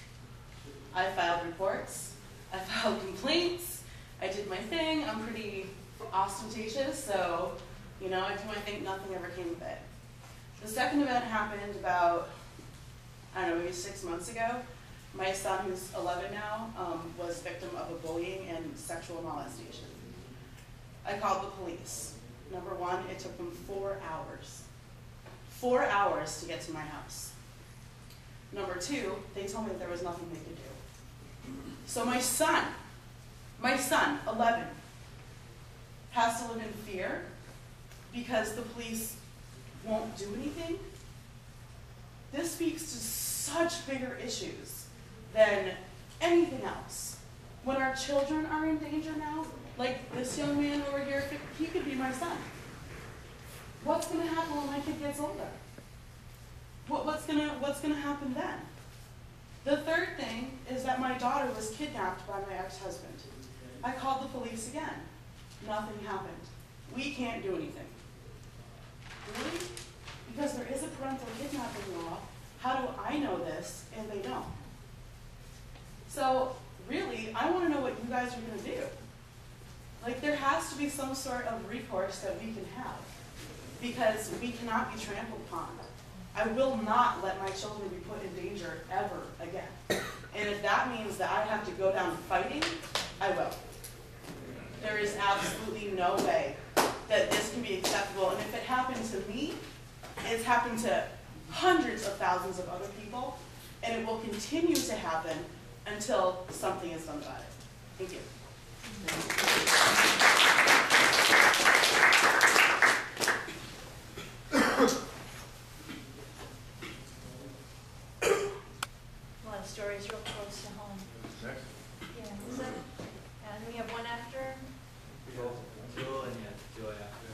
I filed reports. I filed complaints. I did my thing. I'm pretty ostentatious, so, you know, I do my thing. Nothing ever came of it. The second event happened about, I don't know, maybe 6 months ago. My son, who's 11 now, was victim of a bullying and sexual molestation. I called the police. Number 1, it took them 4 hours. 4 hours to get to my house. Number 2, they told me that there was nothing they could do. So my son, 11, has to live in fear because the police won't do anything. This speaks to such bigger issues than anything else. When our children are in danger now, like this young man over here, he could be my son. What's going to happen when my kid gets older? What's going to happen then? The third thing is that my daughter was kidnapped by my ex-husband. I called the police again. Nothing happened. We can't do anything. Really? Because there is a parental kidnapping law. How do I know this and they don't? So really, I want to know what you guys are going to do. Like, there has to be some sort of recourse that we can have because we cannot be trampled upon. I will not let my children be put in danger ever again. And if that means that I have to go down fighting, I will. There is absolutely no way that this can be acceptable. And if it happened to me, it's happened to hundreds of thousands of other people, and it will continue to happen until something is done about it. Thank you. A lot of stories real close to home. Next. Yeah. So, and we have one after. Joel, and yeah, Joy after.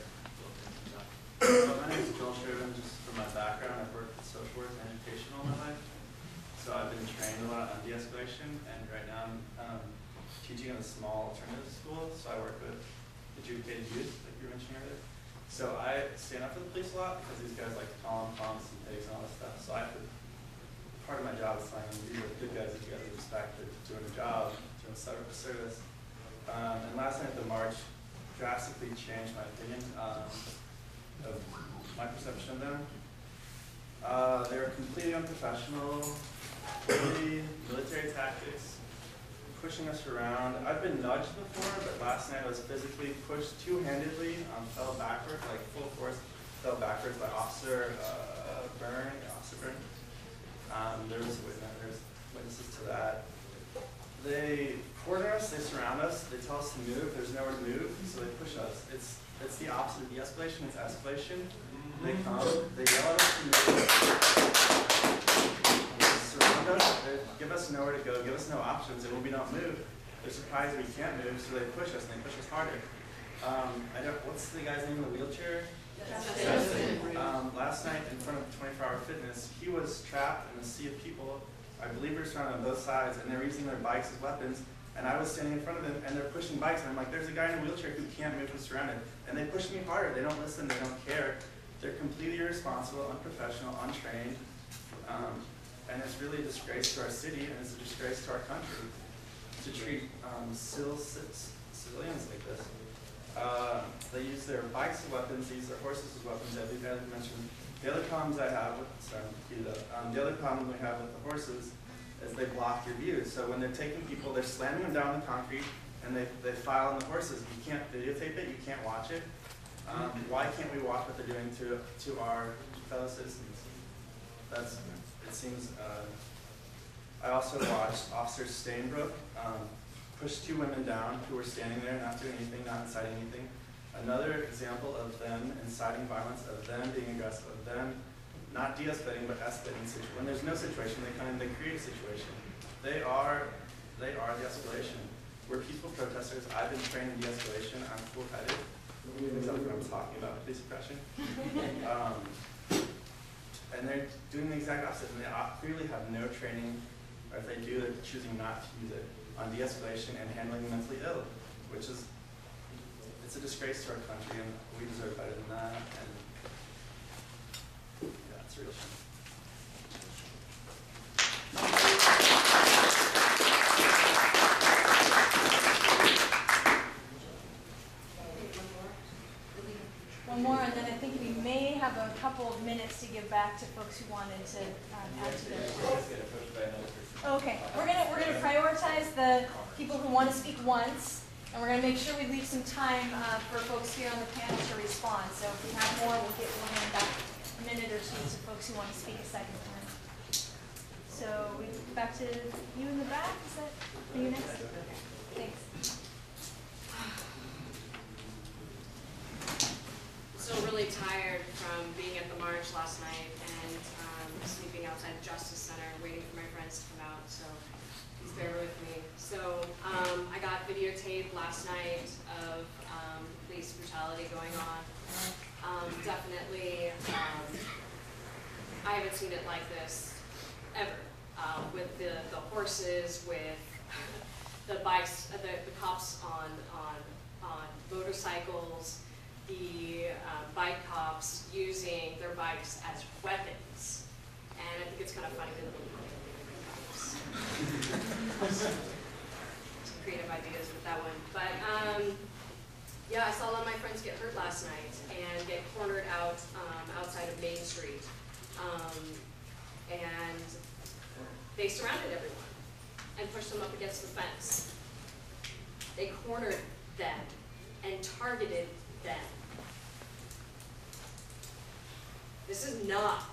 My name is Joel Shriven. Just from my background, I've worked with social work and education all my life. So I've been trained a lot on de-escalation, and right now I'm teaching in a small alternative school, so I work with adjudicated youth, like you were mentioning earlier. So I stand up for the police a lot because these guys like to call them punks and pigs and all this stuff. So I have to, part of my job is telling them, these are good guys that you guys respect, they're doing a job, doing service. And last night at the march drastically changed my opinion of my perception of them. They were completely unprofessional, completely military tactics, pushing us around. I've been nudged before, but last night I was physically pushed two-handedly, fell backwards, like full force, fell backwards by Officer Byrne. There's witnesses to that. They corner us, they surround us, they tell us to move, there's nowhere to move, so they push us. It's the opposite of de-escalation, it's escalation. They come, they yell at us to move, they surround us, they give us nowhere to go, give us no options, and when we don't move, they're surprised we can't move, so they push us, and they push us harder. What's the guy's name in the wheelchair? Justin. Last night in front of 24-Hour Fitness, he was trapped in a sea of people. I believe we were surrounded on both sides, and they were using their bikes as weapons, and I was standing in front of them, and they're pushing bikes, and I'm like, there's a guy in a wheelchair who can't move, who's surrounded, and they push me harder. They don't listen, they don't care. They're completely irresponsible, unprofessional, untrained, and it's really a disgrace to our city, and it's a disgrace to our country to treat civilians like this. They use their bikes as weapons, they use their horses as weapons, as you guys mentioned. The other problems I have with, the other problem we have with the horses is they block your view. So when they're taking people, they're slamming them down on the concrete, and they file on the horses. You can't videotape it, you can't watch it. Why can't we watch what they're doing to our fellow citizens? It seems, I also watched Officer Stainbrook push two women down who were standing there, not doing anything, not inciting anything. Another example of them inciting violence, of them being aggressive, of them not de-escalating but escalating the situation. When there's no situation, they come in, they create a situation. They are the escalation. We're peaceful protesters. I've been trained in de-escalation. I'm cool-headed. Exactly what I'm talking about, police oppression. And they're doing the exact opposite, and they clearly have no training, or if they do, they're choosing not to use it on de-escalation and handling the mentally ill, which is, it's a disgrace to our country, and we deserve better than that, and yeah, it's a real shame. One more, and then I think we may have a couple of minutes to give back to folks who wanted to add to their thoughts. Okay, we're gonna prioritize the people who want to speak once, and we're gonna make sure we leave some time for folks here on the panel to respond. So if we have more, we'll hand back a minute or two to folks who want to speak a second time. So we back to you in the back. Is that you next? Okay, thanks. So really tired from being at the march last night and sleeping outside the Justice Center, waiting for my friends to come out, so please bear with me. So I got videotape last night of police brutality going on. Definitely, I haven't seen it like this ever, with the horses, with the bikes, the cops on motorcycles, the bike cops using their bikes as weapons. And I think it's kind of funny to some creative ideas with that one. But yeah, I saw a lot of my friends get hurt last night and get cornered out outside of Main Street. And they surrounded everyone and pushed them up against the fence. They cornered them and targeted them. This is not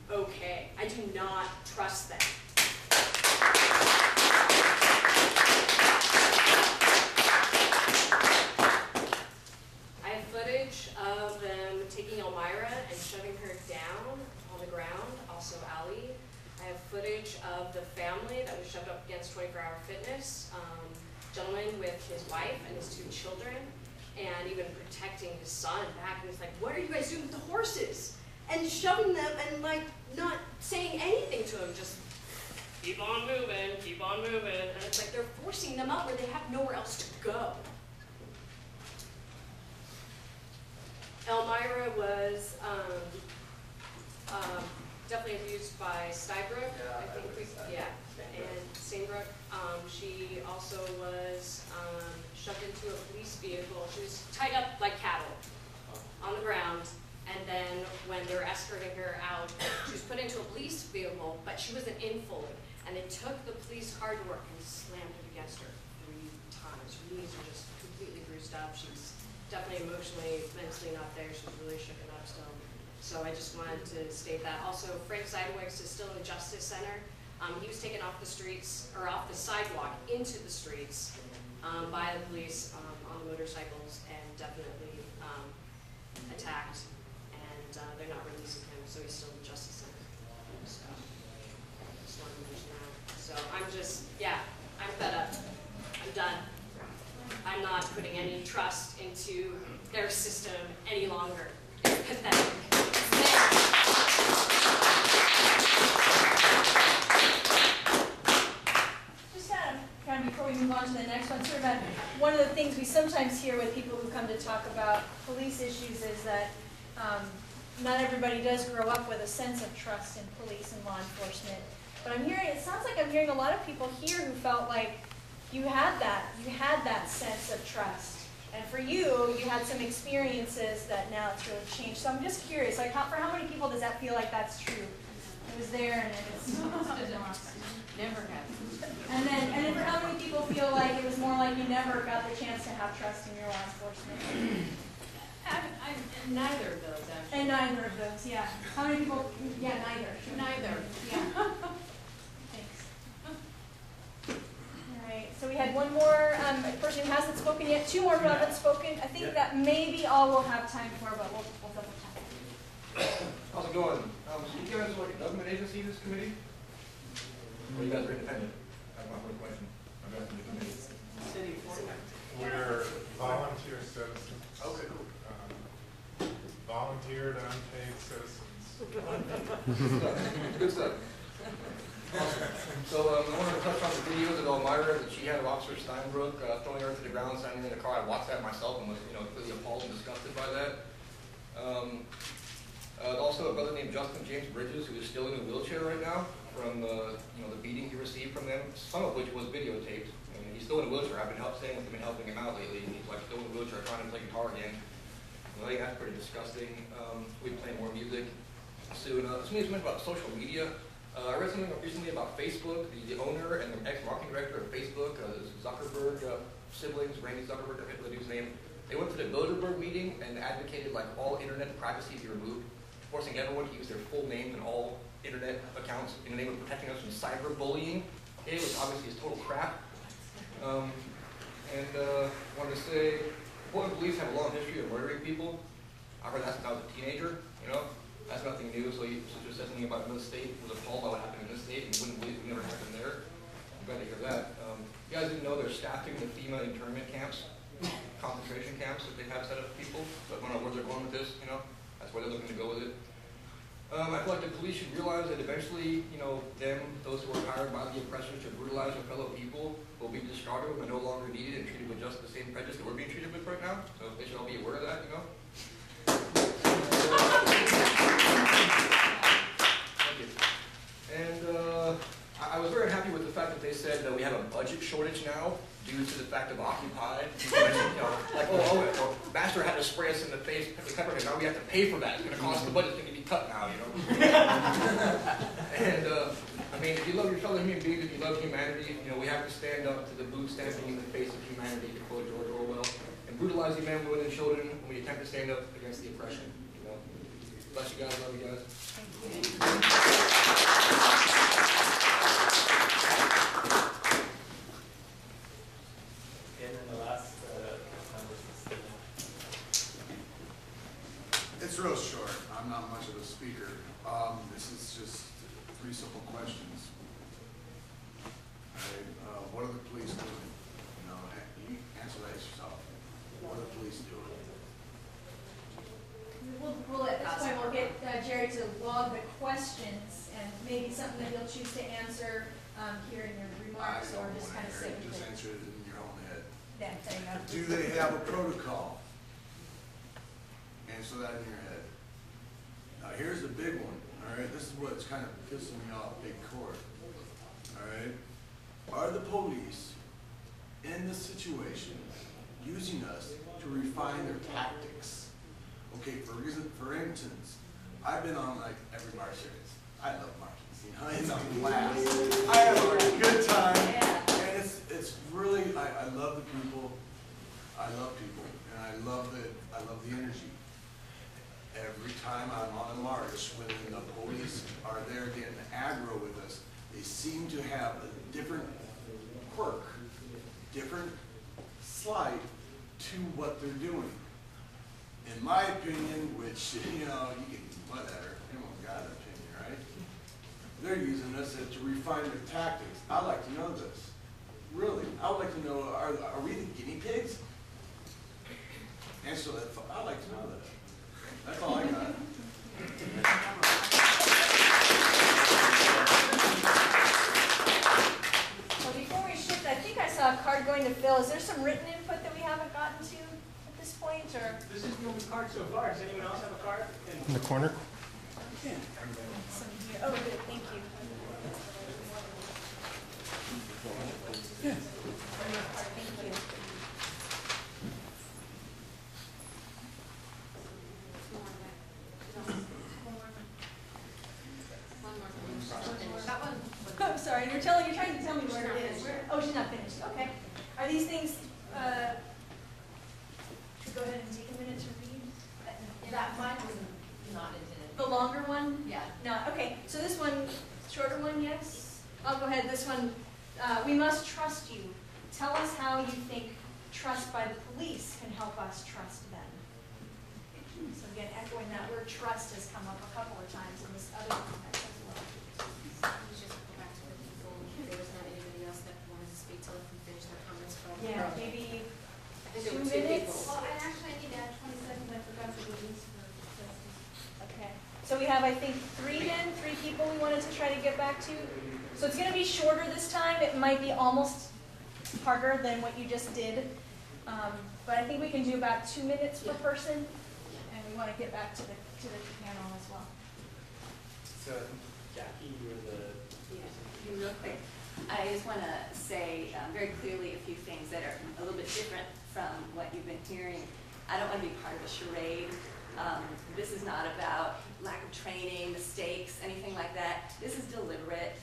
okay. I do not trust them. I have footage of them taking Elmira and shoving her down on the ground, also Allie. I have footage of the family that was shoved up against 24-Hour Fitness, gentleman with his wife and his 2 children, and even protecting his son back. And he's like, what are you guys doing with the horses? And shoving them and like not saying anything to him, just keep on moving, and it's like they're forcing them up where they have nowhere else to go. Elmira was definitely abused by Stybrook, and Stainbrook. She also was shoved into a police vehicle. She was tied up like cattle on the ground, and then when they were escorting her out, she was put into a police vehicle, but she wasn't in fully, and they took the police car door and slammed it against her 3 times. Her knees are just completely bruised up. She's definitely emotionally, mentally not there. She's really shooken up still. So I just wanted to state that. Also, Frank Seidewicz is still in the Justice Center. He was taken off the streets, or off the sidewalk into the streets by the police on the motorcycles, and definitely attacked. And they're not releasing him, so he's still in the Justice Center. So I just wanted to mention that. So I'm just, I'm fed up. I'm done. I'm not putting any trust into their system any longer. It's pathetic. Just kind of before we move on to the next one, sort of one of the things we sometimes hear with people who come to talk about police issues is that not everybody does grow up with a sense of trust in police and law enforcement. But it sounds like I'm hearing a lot of people here who felt like you had that sense of trust. And for you, you had some experiences that now it's really changed. So I'm just curious, like for how many people does that feel like that's true? It was there and it's lost. Never has. And then for how many people feel like it was more like you never got the chance to have trust in your law enforcement? Neither of those, actually. And neither of those, yeah. How many people? Yeah, neither. Neither. Yeah. Thanks. All right. So we had one more person who hasn't spoken yet. 2 more who haven't spoken. I think that maybe all we'll have time for, but we'll double check. How's it going? So you guys like a government agency, this committee? Or you guys are independent? That's my first question. I'm asking the committee. City We're volunteer citizens. Okay, cool. Volunteered, unpaid citizens. Good stuff. Awesome. So I wanted to touch on the videos of Elmira that she had of Officer Steinbrook throwing her to the ground, standing in the car. I watched that myself and was, completely appalled and disgusted by that. Also, a brother named Justin James Bridges, who is still in a wheelchair right now from the beating he received from them, some of which was videotaped. I mean, he's still in a wheelchair. I've been staying with him and helping him out lately, and he's like still in a wheelchair trying to play guitar again. I think that's pretty disgusting. We play more music soon. Somebody mentioned about social media. I read something recently about Facebook. The owner and the ex-marketing director of Facebook, Zuckerberg siblings, Randy Zuckerberg, I forget the dude's name. They went to the Bilderberg meeting and advocated like all internet privacy be removed, forcing everyone to use their full names and all internet accounts in the name of protecting us from cyberbullying, which obviously is total crap. Wanted to say, Portland police have a long history of murdering people. I heard that since I was a teenager, That's nothing new, so you just said something about another state, was appalled by what happened in this state, and wouldn't believe it never happened there. I'm glad to hear that. You guys didn't know they're staffing the FEMA internment camps, concentration camps that they have set up for people, so I don't know where they're going with this, That's where they're looking to go with it. I feel like the police should realize that eventually, those who are hired by the oppressors to brutalize their fellow people will be discarded and no longer needed and treated with just the same prejudice that we're being treated with right now. So they should all be aware of that, Thank you. And I was very happy with the fact that they said that we have a budget shortage now due to the fact of Occupy. Master had to spray us in the face with pepper, now we have to pay for that. It's going to cost the budget's going to be cut now, And if you love your fellow human beings, if you love humanity, we have to stand up to the boot stamping in the face of humanity, to quote George Orwell, and brutalizing men, women, and children when we attempt to stand up against the oppression. Bless you guys, love you guys. And then the last number is It's real short. I'm not much of a speaker. This is just 3 simple questions. What are the police doing? You answer that yourself. What are the police doing? We'll at this point, we'll get Jerry to log the questions, and maybe something that he'll choose to answer hear in your I remarks, don't or want just to kind of hear sit it, with just it? answer it in your own head. Yeah, there you go. Do they have a protocol? Answer that in your head. Now, here's the big one, all right? This is what's kind of pissing me off, big court, all right? Are the police in this situation using us to refine their tactics? Okay, for instance, I've been on like every march series. I love marches, you know, it's a blast. I have a good time, and it's really, I love the people, and I love the energy. Every time I'm on a march, when the police are there getting aggro with us, they seem to have a different quirk, different slight to what they're doing. In my opinion, which, you know, you can, whatever, anyone's got an opinion, right? They're using us to refine their tactics. I'd like to know this. Really, I would like to know, are we the guinea pigs? And so I'd like to know that. That's all I got. Well, before we shift, I think I saw a card going to Phil. Is there some written input that we haven't gotten to at this point, or? This is the only card so far. Does anyone else have a card? In the corner? Some here. Oh, good, thank you. Yes. Thank you. I'm sorry, you're trying to tell me where it is. Oh, she's not finished, okay. Are these things, should we go ahead and take a minute to read? That mine was not intended. The longer one? Yeah. No, okay, so this one, shorter one, yes? I'll go ahead, this one, we must trust you. Tell us how you think trust by the police can help us trust them. So again, echoing that word trust has come up a couple of times in this other context as well. Just go back to the people, if there was not anybody else that wanted to speak to let them finish their comments. Yeah, maybe I think there 2 were two minutes? people. Well, and actually I need to add 20 seconds, I forgot to do this for justice. Okay, so we have, I think, three people we wanted to try to get back to. So it's gonna be shorter this time. It might be almost harder than what you just did. But I think we can do about 2 minutes per person. And we wanna get back to the panel as well. So I think Jackie, you were the. Yeah, real quick. I just want to say very clearly a few things that are a little bit different from what you've been hearing. I don't want to be part of a charade. This is not about lack of training, mistakes, anything like that. This is deliberate.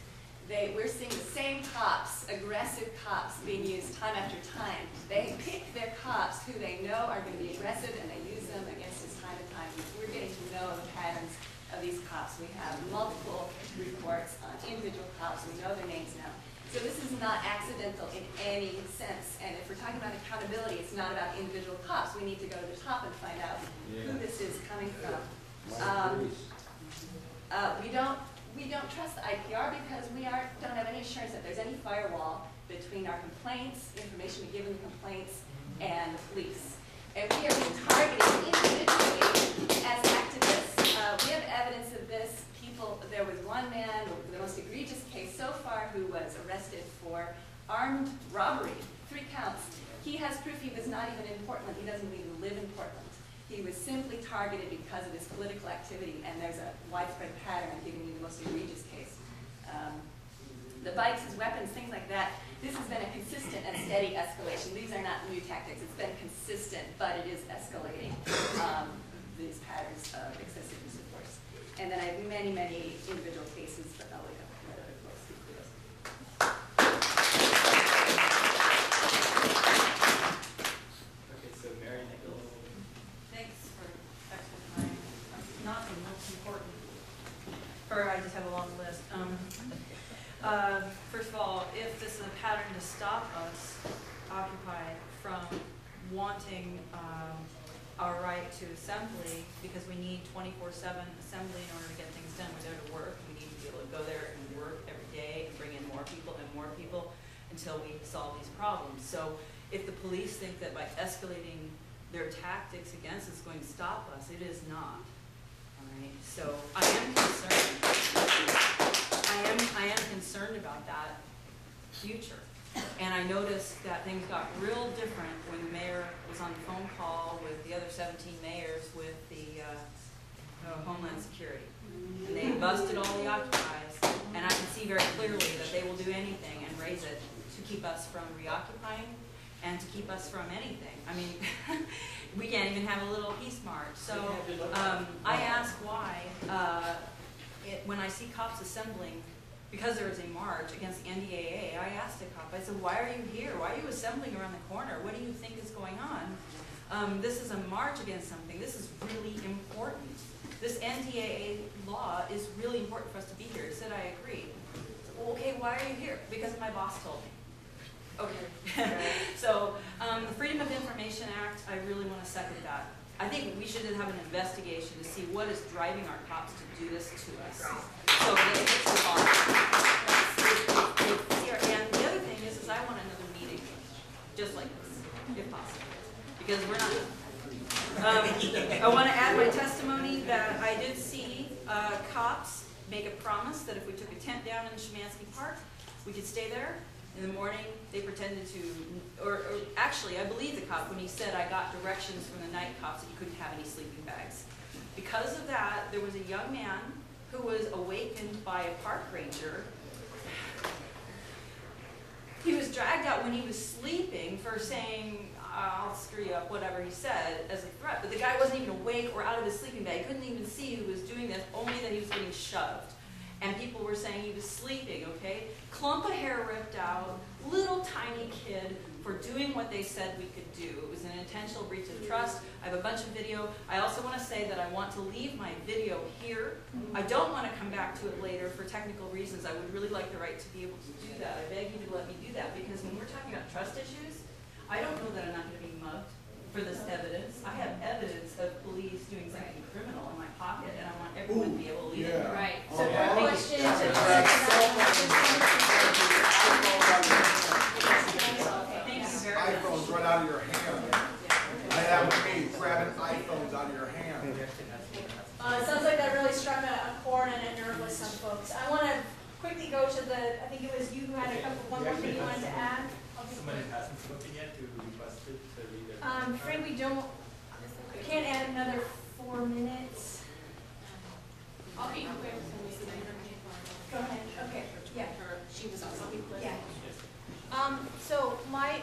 We're seeing the same cops, aggressive cops, being used time after time. They pick their cops who they know are going to be aggressive, and they use them against us time and time. We're getting to know the patterns of these cops. We have multiple reports on individual cops. We know their names now. So this is not accidental in any sense. And if we're talking about accountability, it's not about individual cops. We need to go to the top and find out who this is coming from. We don't trust the IPR because we don't have any assurance that there's any firewall between our complaints, information we give in the complaints, and the police. And we are being targeted individually as activists. We have evidence of this. There was one man, the most egregious case so far, who was arrested for armed robbery, 3 counts. He has proof he was not even in Portland. He doesn't even live in Portland. He was simply targeted because of his political activity, and there's a widespread pattern. I'm giving you the most egregious case. The bikes, his weapons, things like that. This has been a consistent and steady escalation. These are not new tactics. It's been consistent, but it is escalating, these patterns of excessive use of force. And then I have many, many individual cases, but I'll let other folks speak to those. Okay, so Mary Nichols. Thanks for extra time. Not the most important. I just have a long list. First of all, if this is a pattern to stop us, Occupy, from wanting our right to assembly, because we need 24/7 assembly in order to get things done. We're there to work. We need to be able to go there and work every day and bring in more people until we solve these problems. So if the police think that by escalating their tactics against us is going to stop us, it is not. All right. So I am concerned I am concerned about that future. And I noticed that things got real different when the mayor was on the phone call with the other 17 mayors with the Homeland Security. And they busted all the occupies, and I can see very clearly that they will do anything and raise it to keep us from reoccupying and to keep us from anything. I mean, we can't even have a little peace march. So I ask why, when I see cops assembling, because there is a march against the NDAA, I asked a cop, I said, why are you here? Why are you assembling around the corner? What do you think is going on? This is a march against something. This is really important. This NDAA law is really important for us to be here. He said, I agree. Well, okay, why are you here? Because my boss told me. Okay. So the Freedom of Information Act, I really want to second that. I think we should have an investigation to see what is driving our cops to do this to us. So that it's the law. And the other thing is I want another meeting just like this, if possible, because we're not. I want to add my testimony that I did see cops make a promise that if we took a tent down in Szymanski Park, we could stay there. In the morning, they pretended to, or actually, I believe the cop when he said I got directions from the night cops that you couldn't have any sleeping bags. Because of that, there was a young man who was awakened by a park ranger. He was dragged out when he was sleeping for saying, I'll screw you up, whatever he said, as a threat. But the guy wasn't even awake or out of his sleeping bag. He couldn't even see who was doing this, only that he was getting shoved. And people were saying he was sleeping, okay? Clump of hair ripped out, little tiny kid for doing what they said we could do. It was an intentional breach of trust. I have a bunch of video. I also want to say that I want to leave my video here. I don't want to come back to it later for technical reasons. I would really like the right to be able to do that. I beg you to let me do that, because when we're talking about trust issues, I don't know that I'm not going to be mugged for this evidence. I have evidence of police doing something criminal in my pocket, and I want everyone to be able to leave it. Right. So question to iPhones right out of your hand. I have me grabbing iPhones out of your hand. It sounds like that really struck a chord and a nerve with some folks. I want to quickly go to the, I think it was you who had one more thing you wanted to add. Somebody hasn't spoken yet who requested to read it. I'm afraid we don't, I can't add another 4 minutes. I'll be Go ahead, okay, yeah. She was also. Yeah. So my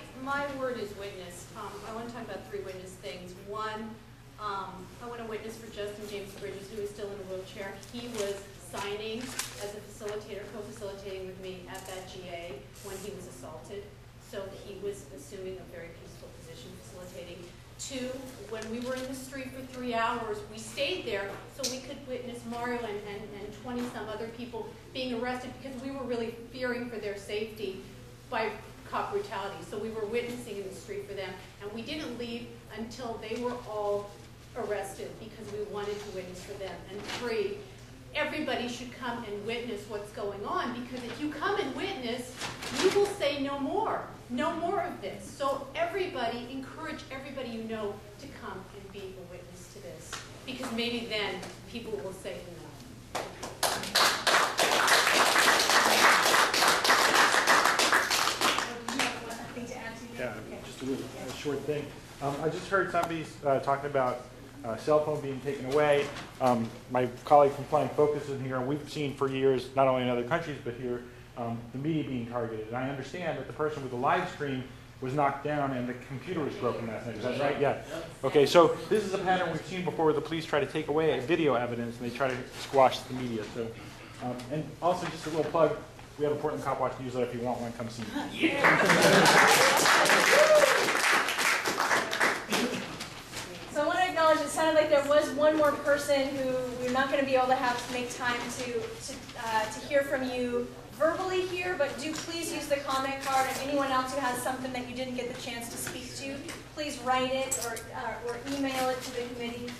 word is witness. I want to talk about 3 witness things. One, I want to witness for Justin James Bridges, who is still in a wheelchair. He was signing as a facilitator, co-facilitating with me at that GA when he was assaulted. So he was assuming a very peaceful position facilitating. 2, when we were in the street for 3 hours, we stayed there so we could witness Mario and 20-some other people being arrested because we were really fearing for their safety by cop brutality. So we were witnessing in the street for them, and we didn't leave until they were all arrested because we wanted to witness for them. And 3, everybody should come and witness what's going on, because if you come and witness, you will say no more of this. So everybody, encourage everybody you know to come and be a witness to this, because maybe then people will say no. Yeah, just a short thing. I just heard somebody talking about cell phone being taken away. My colleague from Flying Focus is here, and we've seen for years, not only in other countries, but here, the media being targeted. And I understand that the person with the live stream was knocked down and the computer was broken last night. Is that right? Yeah. Okay, so this is a pattern we've seen before where the police try to take away video evidence and they try to squash the media. So, and also just a little plug, we have a Portland Cop Watch newsletter. If you want one, come see me. So I want to acknowledge it sounded like there was one more person who we're not going to be able to have to make time to hear from you verbally here, but do please use the comment card, and anyone else who has something that you didn't get the chance to speak to, please write it or email it to the committee.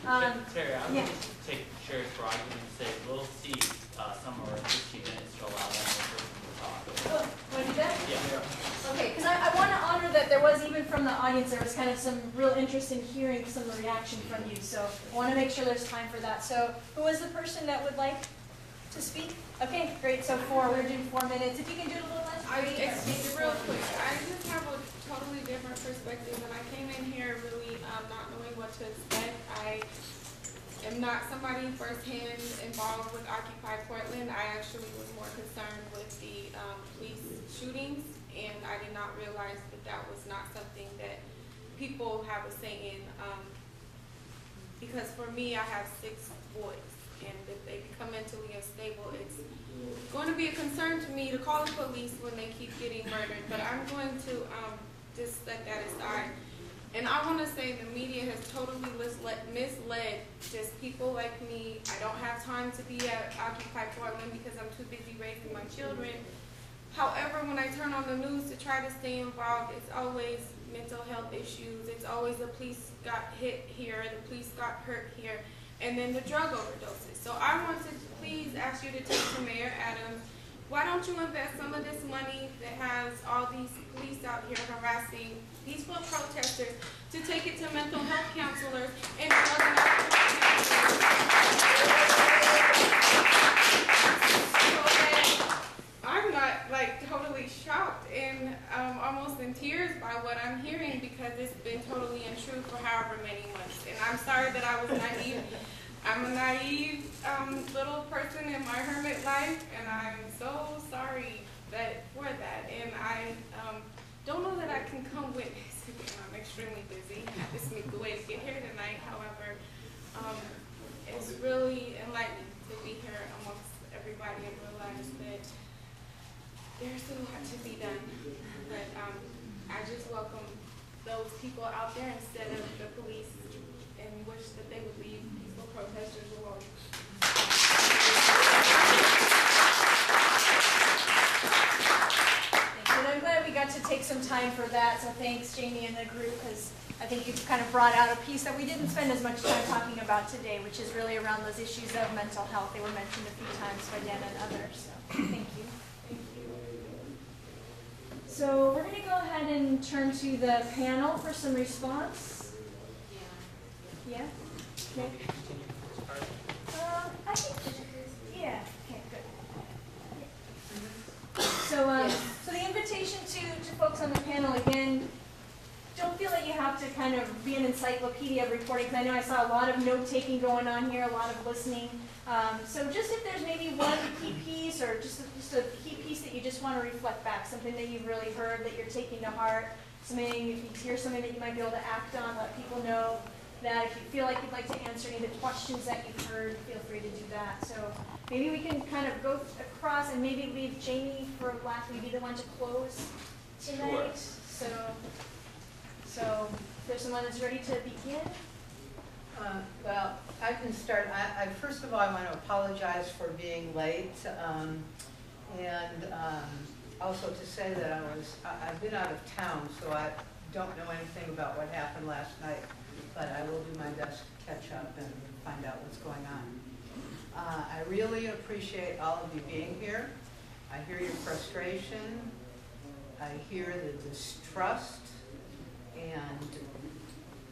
Terry, I would take Sherry's prerogative and say we'll see somewhere 15 minutes to allow that person to talk. Oh, want to do that? Yeah. Okay, because I want to honor that there was, even from the audience, there was kind of some real interest in hearing some reaction from you. So I want to make sure there's time for that. So who was the person that would like to speak? Okay, great, so we're doing 4 minutes. If you can do it a little less. It's real quick. I just have a totally different perspective. When I came in here really not knowing what to expect, I am not somebody firsthand involved with Occupy Portland. I actually was more concerned with the police shootings, and I did not realize that that was not something that people have a say in. Because for me, I have 6 boys, and if they become mentally unstable, it's going to be a concern to me to call the police when they keep getting murdered. But I'm going to just set that aside. And I want to say the media has totally misled just people like me. I don't have time to be at Occupy Portland because I'm too busy raising my children. However, when I turn on the news to try to stay involved, it's always mental health issues. It's always the police got hit here, the police got hurt here, and then the drug overdoses. So I want to please ask you to take to Mayor Adams, why don't you invest some of this money that has all these police out here harassing peaceful protesters to take it to mental health counselors and drug and I'm not like totally shocked and almost in tears by what I'm hearing because it's been totally untrue for however many months. And I'm sorry that I was naive. I'm a naive little person in my hermit life, and I'm so sorry for that. And I don't know that I can come witness again. I'm extremely busy. I had to sneak away to get here tonight. However, it's really enlightening to be here amongst everybody and realize that there's a lot to be done. But I just welcome those people out there instead of the police and wish that they would leave peaceful protesters alone. And I'm glad we got to take some time for that, so thanks Jamie and the group, because I think you've kind of brought out a piece that we didn't spend as much time talking about today, which is really around those issues of mental health. They were mentioned a few times by Dan and others, so thank you. So we're going to go ahead and turn to the panel for some response. Yeah? Okay. I think, yeah, okay, good. So, so the invitation to folks on the panel, again, don't feel that you have to kind of be an encyclopedia of reporting, because I know I saw a lot of note-taking going on here, a lot of listening. So just if there's maybe one key piece or just a key piece that you just want to reflect back, something that you've really heard that you're taking to heart, something, if you hear something that you might be able to act on, let people know that. If you feel like you'd like to answer any of the questions that you've heard, feel free to do that. So maybe we can kind of go across and maybe leave Jamie for last, maybe the one to close tonight. Sure. So if there's someone that's ready to begin. Well, I can start. First of all, I want to apologize for being late, and also to say that I've been out of town, so I don't know anything about what happened last night, but I will do my best to catch up and find out what's going on. I really appreciate all of you being here. I hear your frustration. I hear the distrust, and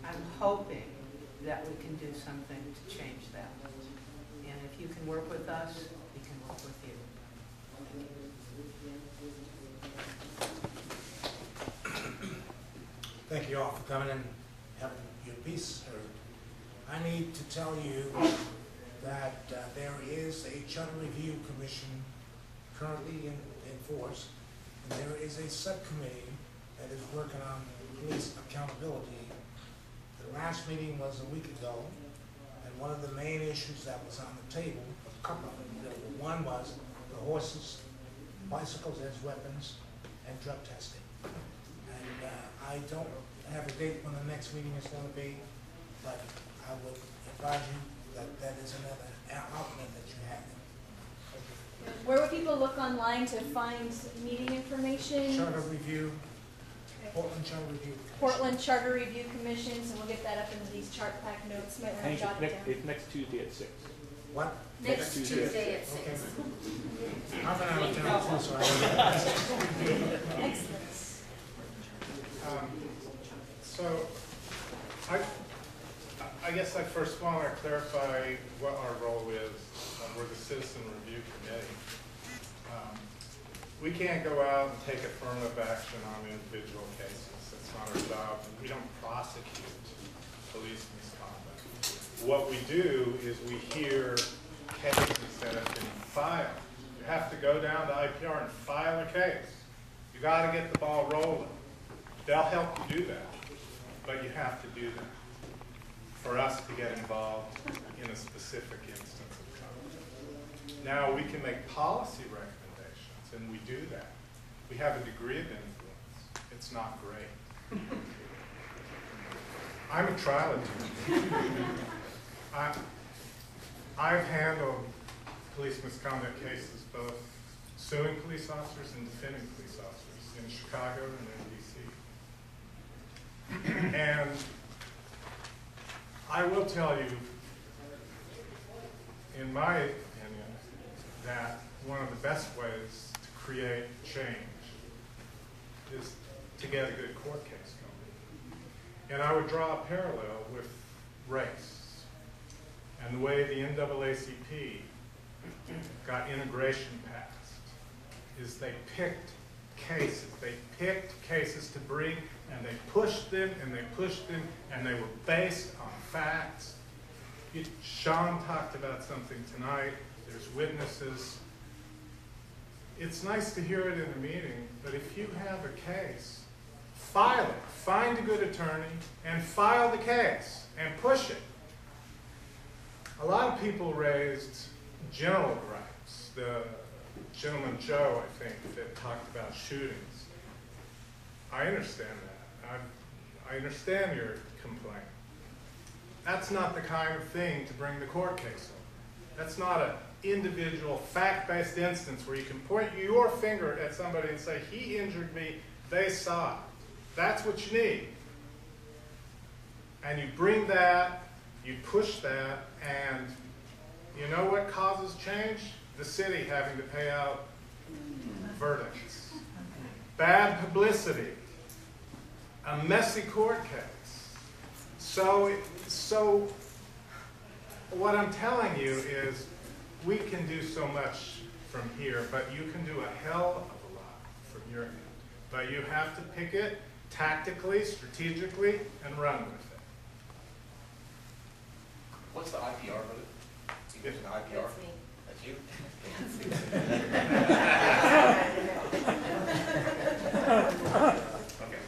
I'm hoping that we can do something to change that. And if you can work with us, we can work with you. Thank you all for coming and having your piece heard. I need to tell you that there is a charter review commission currently in force, and there is a subcommittee that is working on police accountability. The last meeting was a week ago, and one of the main issues that was on the table, a couple of them, one was the horses, bicycles as weapons, and drug testing. And I don't have a date when the next meeting is going to be, but I would advise you that that is another outlet that you have. Where would people look online to find meeting information? Charter review. Portland Charter Review Commission. Portland Charter Review Commission, so we'll get that up into these chart pack notes. Might want to jot it down. It's next Tuesday at 6. What? Next Tuesday at 6. Okay. I've been out of town too, so I Excellent. So, I guess I first want to clarify what our role is on we're the Citizen Review Committee. We can't go out and take affirmative action on individual cases. That's not our job. We don't prosecute police misconduct. What we do is we hear cases that have been filed. You have to go down to IPR and file a case. You got to get the ball rolling. They'll help you do that, but you have to do that for us to get involved in a specific instance of conduct. Now, we can make policy recommendations, and we do that. We have a degree of influence. It's not great. I'm a trial attorney. I've handled police misconduct cases, both suing police officers and defending police officers in Chicago and in DC. And I will tell you, in my opinion, that one of the best ways to create change is to get a good court case going. And I would draw a parallel with race and the way the NAACP got integration passed is they picked cases. They picked cases to bring, and they pushed them, and they pushed them, and they were based on facts. Sean talked about something tonight. There's witnesses. It's nice to hear it in a meeting, but if you have a case, file it. Find a good attorney and file the case and push it. A lot of people raised general gripes. The gentleman, Joe, I think, that talked about shootings. I understand that. I understand your complaint. That's not the kind of thing to bring the court case over. That's not an individual fact-based instance where you can point your finger at somebody and say, he injured me, they saw it. That's what you need. And you bring that, you push that, and you know what causes change? The city having to pay out verdicts. Bad publicity. A messy court case. So what I'm telling you is we can do so much from here, but you can do a hell of a lot from your end. But you have to pick it tactically, strategically, and run with it. What's the IPR, brother? There's an IPR? That's me. That's you? Okay.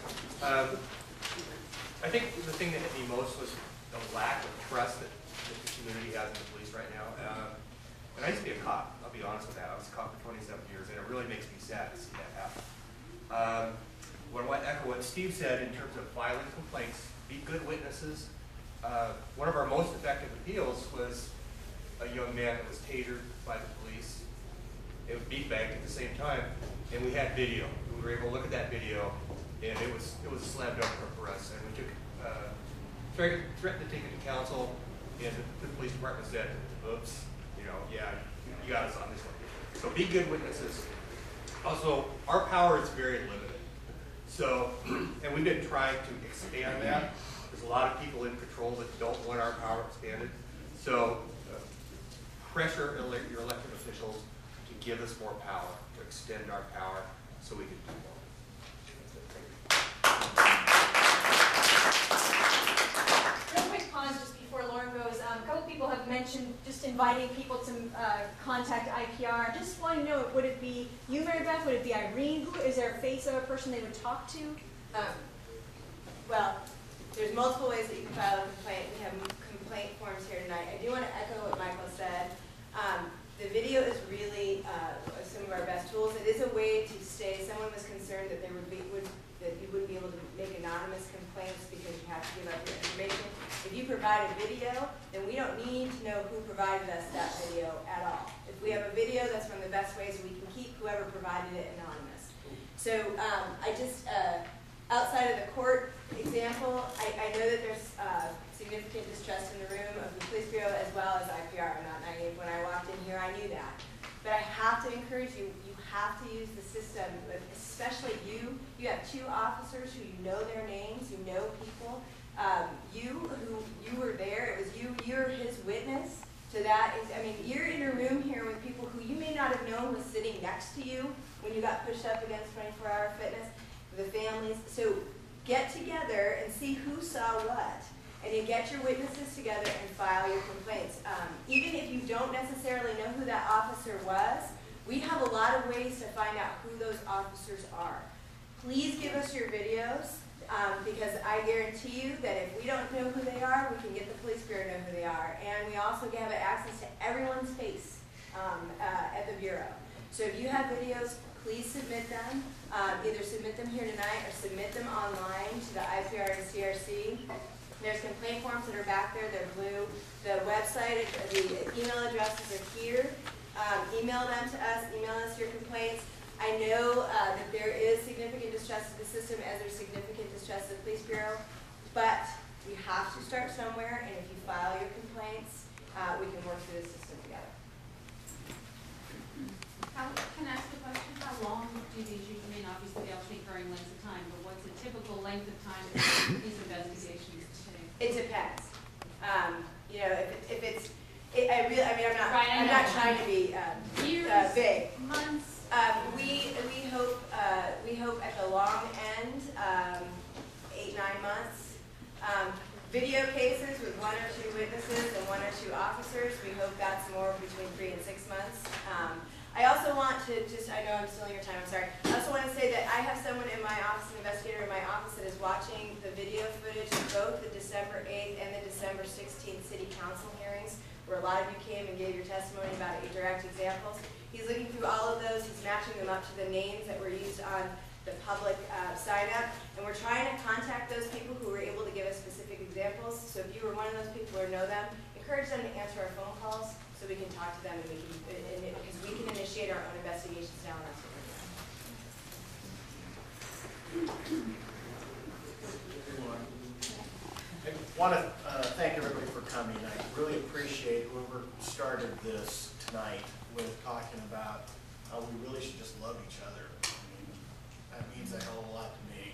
I think the thing that hit me most was the lack of trust that the community has in the police right now. And I used to be a cop, I'll be honest with that. I was a cop for 27 years, and it really makes me sad to see that happen. What I echo what Steve said in terms of filing complaints, be good witnesses. One of our most effective appeals was a young man that was tasered by the police. It was beat bagged at the same time, and we had video. We were able to look at that video, and it was a slam dunk for us. And we took threatened to take it to council, and the police department said, "Oops, yeah, you got us on this one." So be good witnesses. Also, our power is very limited. So, and we've been trying to expand that. There's a lot of people in control that don't want our power expanded. So, pressure your elected officials to give us more power, to extend our power so we can do more. Real quick pause just before Lauren goes. A couple people have mentioned just inviting people to contact IPR. Just want to know, would it be you, Mary Beth? Would it be Irene? Who is there a face of a person they would talk to? Well, there's multiple ways that you can file a complaint. We have complaint forms here tonight. I do want to echo what Michael said. The video is really some of our best tools. It is a way to stay. Someone was concerned that that you wouldn't be able to make anonymous complaints because you have to give up your information. If you provide a video, then we don't need to know who provided us that video at all. If we have a video, that's one of the best ways we can keep whoever provided it anonymous. So I just, outside of the court example, I know that there's significant distrust in the room of the police bureau as well as IPR. I'm not naive. When I walked in here, I knew that. But I have to encourage you, you have to use the system, especially you. You have two officers who you know their names, you know people. You were there, it was you're his witness So that is, I mean, you're in a room here with people who you may not have known was sitting next to you when you got pushed up against 24-hour fitness, the families. So get together and see who saw what. And you get your witnesses together and file your complaints. Even if you don't necessarily know who that officer was, we have a lot of ways to find out who those officers are. Please give us your videos, because I guarantee you that if we don't know who they are, we can get the police bureau to know who they are. And we also have access to everyone's face at the bureau. So if you have videos, please submit them. Either submit them here tonight or submit them online to the IPR and CRC. There's complaint forms that are back there. They're blue. The website, the email addresses are here. Email them to us. Email us your complaints. I know that there is significant distrust of the system, as there's significant distrust of the police bureau, but we have to start somewhere, and if you file your complaints, we can work through the system together. Can I ask a question? How long do these usually, I mean, obviously they all take varying lengths of time, but what's a typical length of time that these investigations take? It depends. You know, if it's, I'm not trying to be years, big. Months. We hope at the long end, 8-9 months. Video cases with 1 or 2 witnesses and 1 or 2 officers, we hope that's more between 3 and 6 months. I also want to I know I'm stealing your time, I'm sorry. I also want to say that I have someone in my office, an investigator in my office, that is watching the video footage of both the December 8th and the December 16th City Council hearings, where a lot of you came and gave your testimony about direct examples. He's looking through all of those, he's matching them up to the names that were used on the public sign-up, and we're trying to contact those people who were able to give us specific examples. So if you were one of those people or know them, encourage them to answer our phone calls so we can talk to them, and because we can initiate our own investigations now, and that's what we're doing. I want to thank everybody for coming. I really appreciate whoever started this tonight with talking about how we really should just love each other. I mean, that means a hell of a lot to me.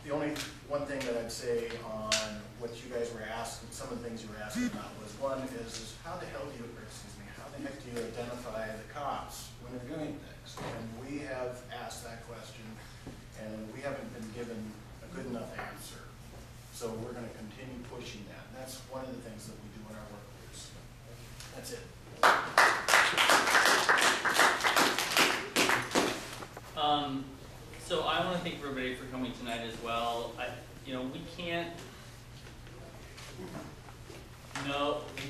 The only one thing that I'd say on what you guys were asking, some of the things you were asking about was, one is how the hell do you, how the heck do you identify the cops when they're doing things? And we have asked that question, and we haven't been given a good enough answer. So we're going to continue pushing that. And that's one of the things that we do in our work groups. That's it. So I want to thank everybody for coming tonight as well. We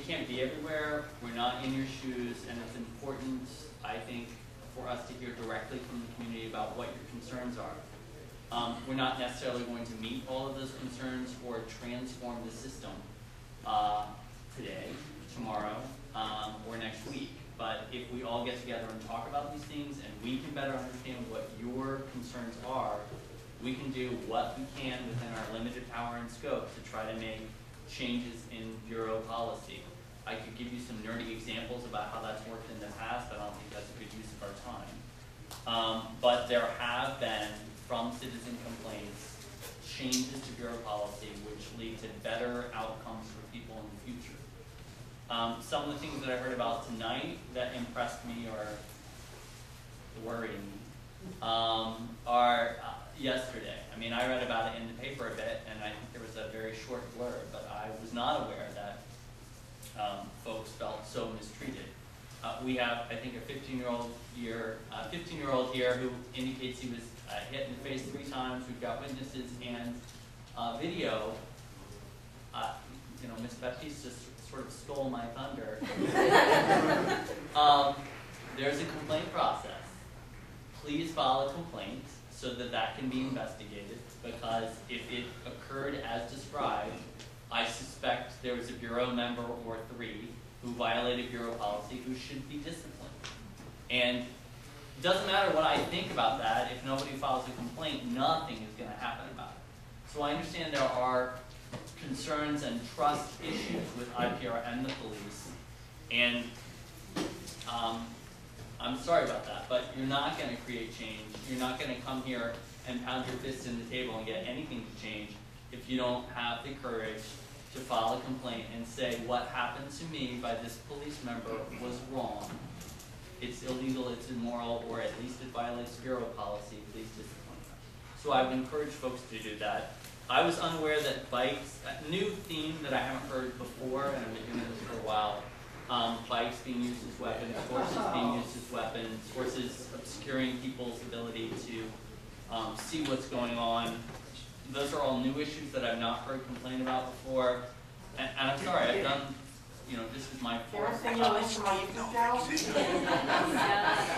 can't be everywhere. We're not in your shoes, and it's important, I think, for us to hear directly from the community about what your concerns are. We're not necessarily going to meet all of those concerns or transform the system today, tomorrow, or next week. But if we all get together and talk about these things, and we can better understand what your concerns are, we can do what we can within our limited power and scope to try to make changes in bureau policy. I could give you some nerdy examples about how that's worked in the past, but I don't think that's a good use of our time. But there have been, from citizen complaints, changes to bureau policy which lead to better outcomes for people in the future. Some of the things that I heard about tonight that impressed me or worried me are yesterday. I mean, I read about it in the paper a bit, and I think there was a very short blurb, but I was not aware that folks felt so mistreated. We have, I think, a 15-year-old here who indicates he was hit in the face 3 times. We've got witnesses and video. Ms. Baptiste just sort of stole my thunder. There's a complaint process. Please file a complaint so that that can be investigated, because if it occurred as described, I suspect there was a bureau member or 3 who violated bureau policy who should be disciplined. And it doesn't matter what I think about that. If nobody files a complaint, nothing is going to happen about it. So I understand there are concerns and trust issues with IPR and the police, and I'm sorry about that, but you're not going to create change. You're not going to come here and pound your fists in the table and get anything to change if you don't have the courage to file a complaint and say what happened to me by this police member was wrong. It's illegal, it's immoral, or at least it violates bureau policy, please discipline them. So I would encourage folks to do that. I was unaware that bikes, a new theme that I haven't heard before, and I've been doing this for a while, bikes being used as weapons, horses being used as weapons, horses obscuring people's ability to see what's going on. Those are all new issues that I've not heard complained about before. And I'm sorry, I've done, this is my fourth.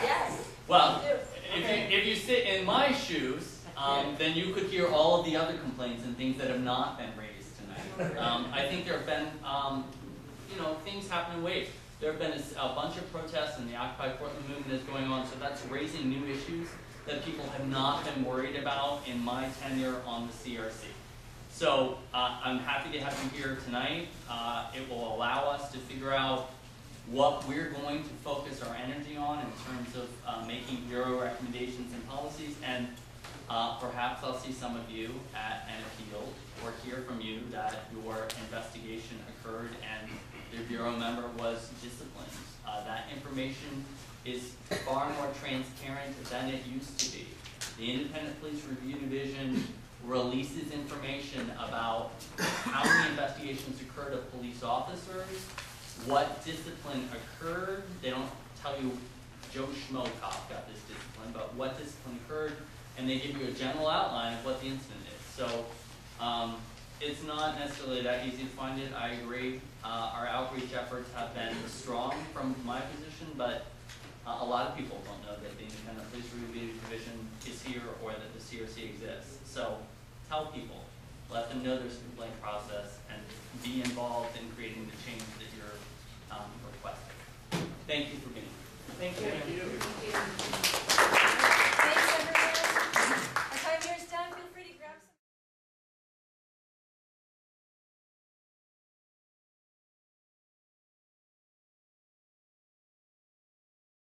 Yes. Well, if you sit in my shoes, then you could hear all of the other complaints and things that have not been raised tonight. I think there have been, things happen in waves. There have been a bunch of protests and the Occupy Portland movement is going on, so that's raising new issues that people have not been worried about in my tenure on the CRC. So I'm happy to have you here tonight. It will allow us to figure out what we're going to focus our energy on in terms of making bureau recommendations and policies, and perhaps I'll see some of you at an appeal or hear from you that your investigation occurred and your bureau member was disciplined. That information is far more transparent than it used to be. The Independent Police Review Division releases information about how many investigations occurred of police officers, what discipline occurred. They don't tell you Joe Schmo cop got this discipline, but what discipline occurred, and they give you a general outline of what the incident is. So it's not necessarily that easy to find it, I agree. Our outreach efforts have been strong from my position, but a lot of people don't know that the Independent Police Review Division is here or that the CRC exists. So tell people, let them know there's a complaint process, and be involved in creating the change that you're requesting. Thank you for being here. Thank you. Thank you.